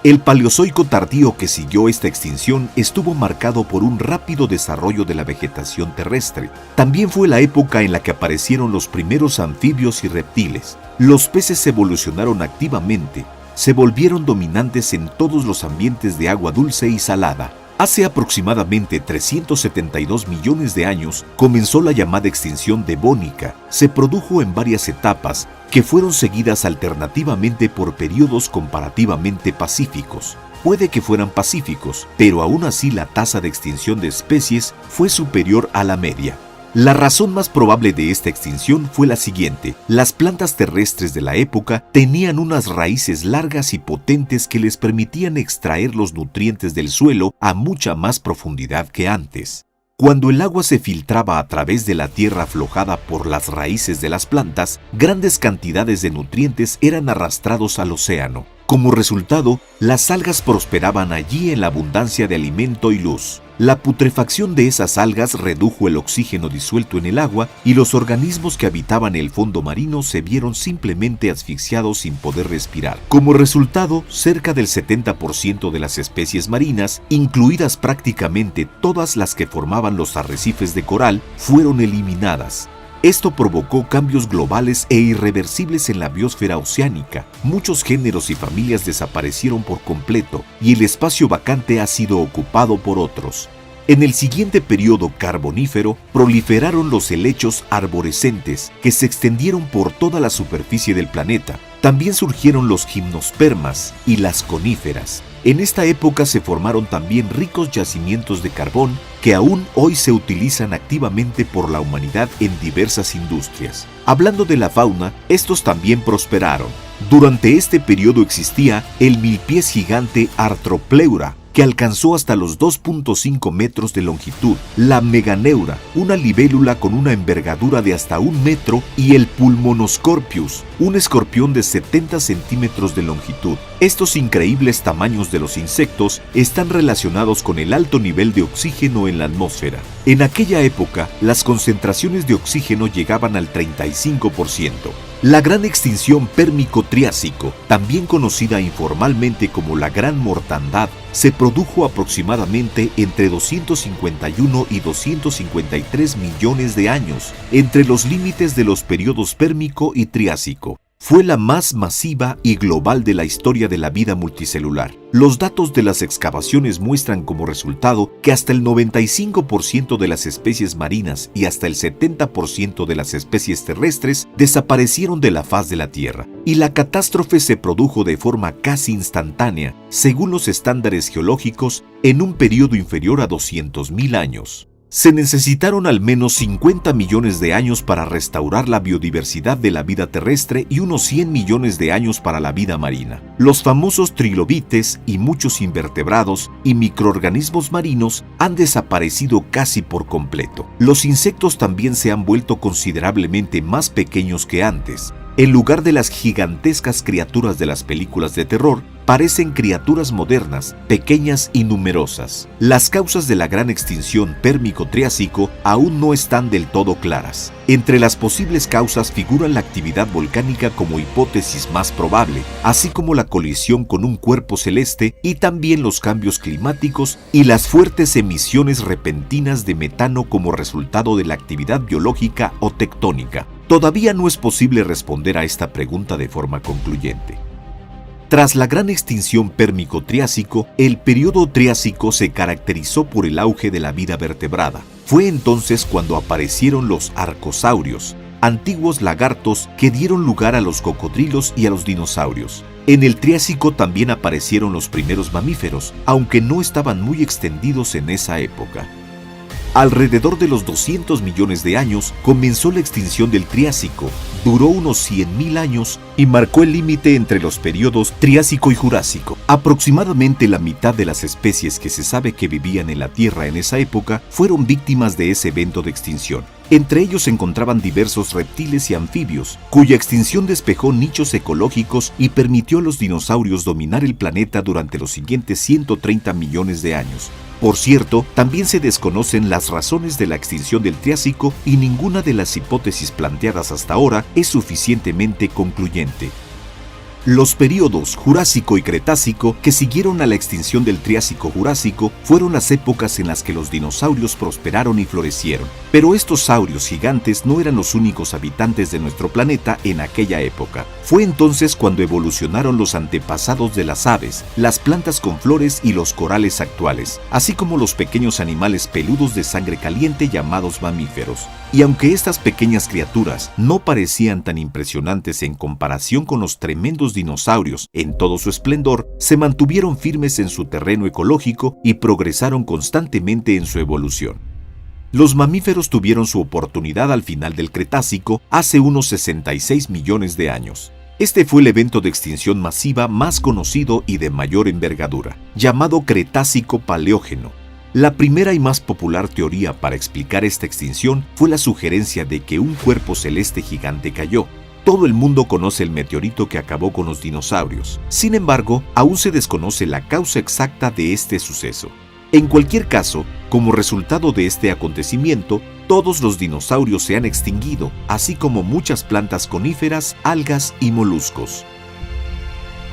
El Paleozoico tardío que siguió esta extinción estuvo marcado por un rápido desarrollo de la vegetación terrestre. También fue la época en la que aparecieron los primeros anfibios y reptiles. Los peces evolucionaron activamente, se volvieron dominantes en todos los ambientes de agua dulce y salada. Hace aproximadamente 372 millones de años comenzó la llamada extinción devónica. Se produjo en varias etapas que fueron seguidas alternativamente por periodos comparativamente pacíficos. Puede que fueran pacíficos, pero aún así la tasa de extinción de especies fue superior a la media. La razón más probable de esta extinción fue la siguiente: las plantas terrestres de la época tenían unas raíces largas y potentes que les permitían extraer los nutrientes del suelo a mucha más profundidad que antes. Cuando el agua se filtraba a través de la tierra aflojada por las raíces de las plantas, grandes cantidades de nutrientes eran arrastrados al océano. Como resultado, las algas prosperaban allí en la abundancia de alimento y luz. La putrefacción de esas algas redujo el oxígeno disuelto en el agua y los organismos que habitaban el fondo marino se vieron simplemente asfixiados sin poder respirar. Como resultado, cerca del 70% de las especies marinas, incluidas prácticamente todas las que formaban los arrecifes de coral, fueron eliminadas. Esto provocó cambios globales e irreversibles en la biosfera oceánica. Muchos géneros y familias desaparecieron por completo y el espacio vacante ha sido ocupado por otros. En el siguiente periodo carbonífero proliferaron los helechos arborescentes que se extendieron por toda la superficie del planeta. También surgieron los gimnospermas y las coníferas. En esta época se formaron también ricos yacimientos de carbón que aún hoy se utilizan activamente por la humanidad en diversas industrias. Hablando de la fauna, estos también prosperaron. Durante este periodo existía el milpiés gigante Arthropleura, que alcanzó hasta los 2.5 metros de longitud, la Meganeura, una libélula con una envergadura de hasta 1 metro, y el Pulmonoscorpius, un escorpión de 70 centímetros de longitud. Estos increíbles tamaños de los insectos están relacionados con el alto nivel de oxígeno en la atmósfera. En aquella época, las concentraciones de oxígeno llegaban al 35%. La gran extinción Pérmico-Triásico, también conocida informalmente como la Gran Mortandad, se produjo aproximadamente entre 251 y 253 millones de años, entre los límites de los periodos Pérmico y Triásico. fue la más masiva y global de la historia de la vida multicelular. Los datos de las excavaciones muestran como resultado que hasta el 95% de las especies marinas y hasta el 70% de las especies terrestres desaparecieron de la faz de la Tierra, y la catástrofe se produjo de forma casi instantánea, según los estándares geológicos, en un periodo inferior a 200.000 años. Se necesitaron al menos 50 millones de años para restaurar la biodiversidad de la vida terrestre y unos 100 millones de años para la vida marina. Los famosos trilobites y muchos invertebrados y microorganismos marinos han desaparecido casi por completo. Los insectos también se han vuelto considerablemente más pequeños que antes. En lugar de las gigantescas criaturas de las películas de terror, parecen criaturas modernas, pequeñas y numerosas. Las causas de la gran extinción Pérmico-Triásico aún no están del todo claras. Entre las posibles causas figuran la actividad volcánica como hipótesis más probable, así como la colisión con un cuerpo celeste y también los cambios climáticos y las fuertes emisiones repentinas de metano como resultado de la actividad biológica o tectónica. Todavía no es posible responder a esta pregunta de forma concluyente. Tras la gran extinción Pérmico-Triásico, el período Triásico se caracterizó por el auge de la vida vertebrada. Fue entonces cuando aparecieron los arcosaurios, antiguos lagartos que dieron lugar a los cocodrilos y a los dinosaurios. En el Triásico también aparecieron los primeros mamíferos, aunque no estaban muy extendidos en esa época. Alrededor de los 200 millones de años comenzó la extinción del Triásico, duró unos 100.000 años y marcó el límite entre los periodos Triásico y Jurásico. Aproximadamente la mitad de las especies que se sabe que vivían en la Tierra en esa época fueron víctimas de ese evento de extinción. Entre ellos se encontraban diversos reptiles y anfibios, cuya extinción despejó nichos ecológicos y permitió a los dinosaurios dominar el planeta durante los siguientes 130 millones de años. Por cierto, también se desconocen las razones de la extinción del Triásico y ninguna de las hipótesis planteadas hasta ahora es suficientemente concluyente. Los períodos Jurásico y Cretácico que siguieron a la extinción del Triásico-Jurásico fueron las épocas en las que los dinosaurios prosperaron y florecieron. Pero estos saurios gigantes no eran los únicos habitantes de nuestro planeta en aquella época. Fue entonces cuando evolucionaron los antepasados de las aves, las plantas con flores y los corales actuales, así como los pequeños animales peludos de sangre caliente llamados mamíferos. Y aunque estas pequeñas criaturas no parecían tan impresionantes en comparación con los tremendos dinosaurios en todo su esplendor, se mantuvieron firmes en su terreno ecológico y progresaron constantemente en su evolución. Los mamíferos tuvieron su oportunidad al final del Cretácico hace unos 66 millones de años. Este fue el evento de extinción masiva más conocido y de mayor envergadura, llamado Cretácico-Paleógeno. La primera y más popular teoría para explicar esta extinción fue la sugerencia de que un cuerpo celeste gigante cayó. Todo el mundo conoce el meteorito que acabó con los dinosaurios. Sin embargo, aún se desconoce la causa exacta de este suceso. En cualquier caso, como resultado de este acontecimiento, todos los dinosaurios se han extinguido, así como muchas plantas coníferas, algas y moluscos.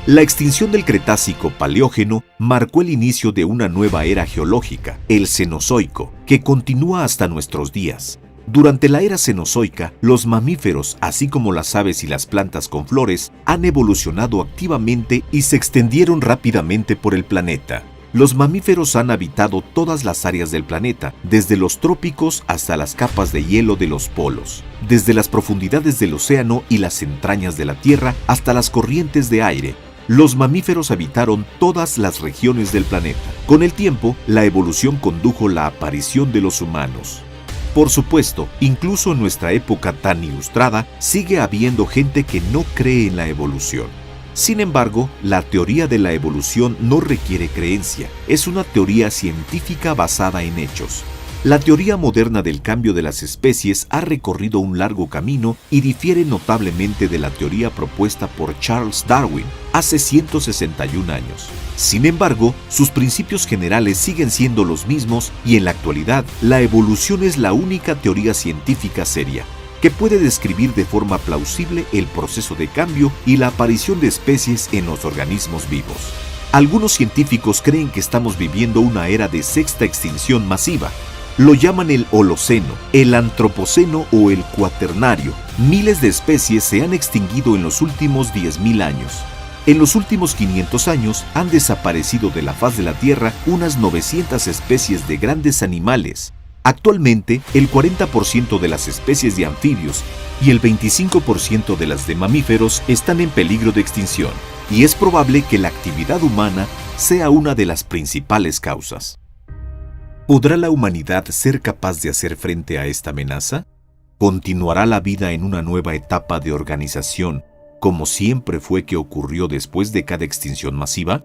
La extinción del Cretácico-Paleógeno marcó el inicio de una nueva era geológica, el Cenozoico, que continúa hasta nuestros días. Durante la era cenozoica, los mamíferos, así como las aves y las plantas con flores, han evolucionado activamente y se extendieron rápidamente por el planeta. Los mamíferos han habitado todas las áreas del planeta, desde los trópicos hasta las capas de hielo de los polos, desde las profundidades del océano y las entrañas de la Tierra hasta las corrientes de aire. Los mamíferos habitaron todas las regiones del planeta. Con el tiempo, la evolución condujo la aparición de los humanos. Por supuesto, incluso en nuestra época tan ilustrada, sigue habiendo gente que no cree en la evolución. Sin embargo, la teoría de la evolución no requiere creencia, es una teoría científica basada en hechos. La teoría moderna del cambio de las especies ha recorrido un largo camino y difiere notablemente de la teoría propuesta por Charles Darwin hace 161 años. Sin embargo, sus principios generales siguen siendo los mismos y en la actualidad la evolución es la única teoría científica seria que puede describir de forma plausible el proceso de cambio y la aparición de especies en los organismos vivos. Algunos científicos creen que estamos viviendo una era de sexta extinción masiva. Lo llaman el Holoceno, el Antropoceno o el Cuaternario. Miles de especies se han extinguido en los últimos 10.000 años. En los últimos 500 años han desaparecido de la faz de la Tierra unas 900 especies de grandes animales. Actualmente, el 40% de las especies de anfibios y el 25% de las de mamíferos están en peligro de extinción, y es probable que la actividad humana sea una de las principales causas. ¿Podrá la humanidad ser capaz de hacer frente a esta amenaza? ¿Continuará la vida en una nueva etapa de organización, como siempre fue que ocurrió después de cada extinción masiva?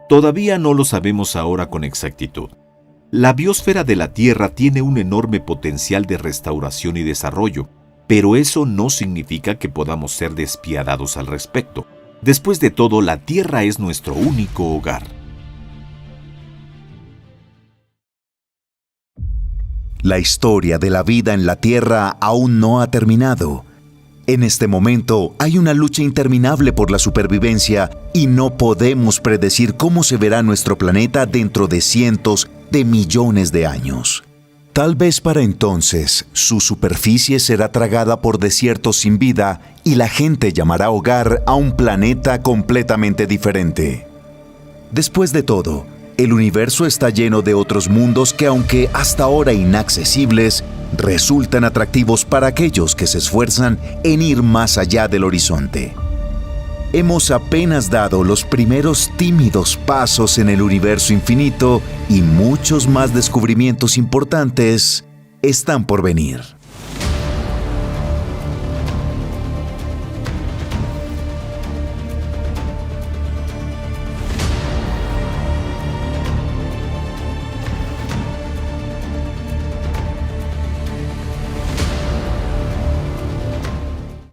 Todavía no lo sabemos ahora con exactitud. La biosfera de la Tierra tiene un enorme potencial de restauración y desarrollo, pero eso no significa que podamos ser despiadados al respecto. Después de todo, la Tierra es nuestro único hogar. La historia de la vida en la Tierra aún no ha terminado. En este momento hay una lucha interminable por la supervivencia y no podemos predecir cómo se verá nuestro planeta dentro de cientos de millones de años. Tal vez para entonces su superficie será tragada por desiertos sin vida y la gente llamará hogar a un planeta completamente diferente. Después de todo, el universo está lleno de otros mundos que, aunque hasta ahora inaccesibles, resultan atractivos para aquellos que se esfuerzan en ir más allá del horizonte. Hemos apenas dado los primeros tímidos pasos en el universo infinito y muchos más descubrimientos importantes están por venir.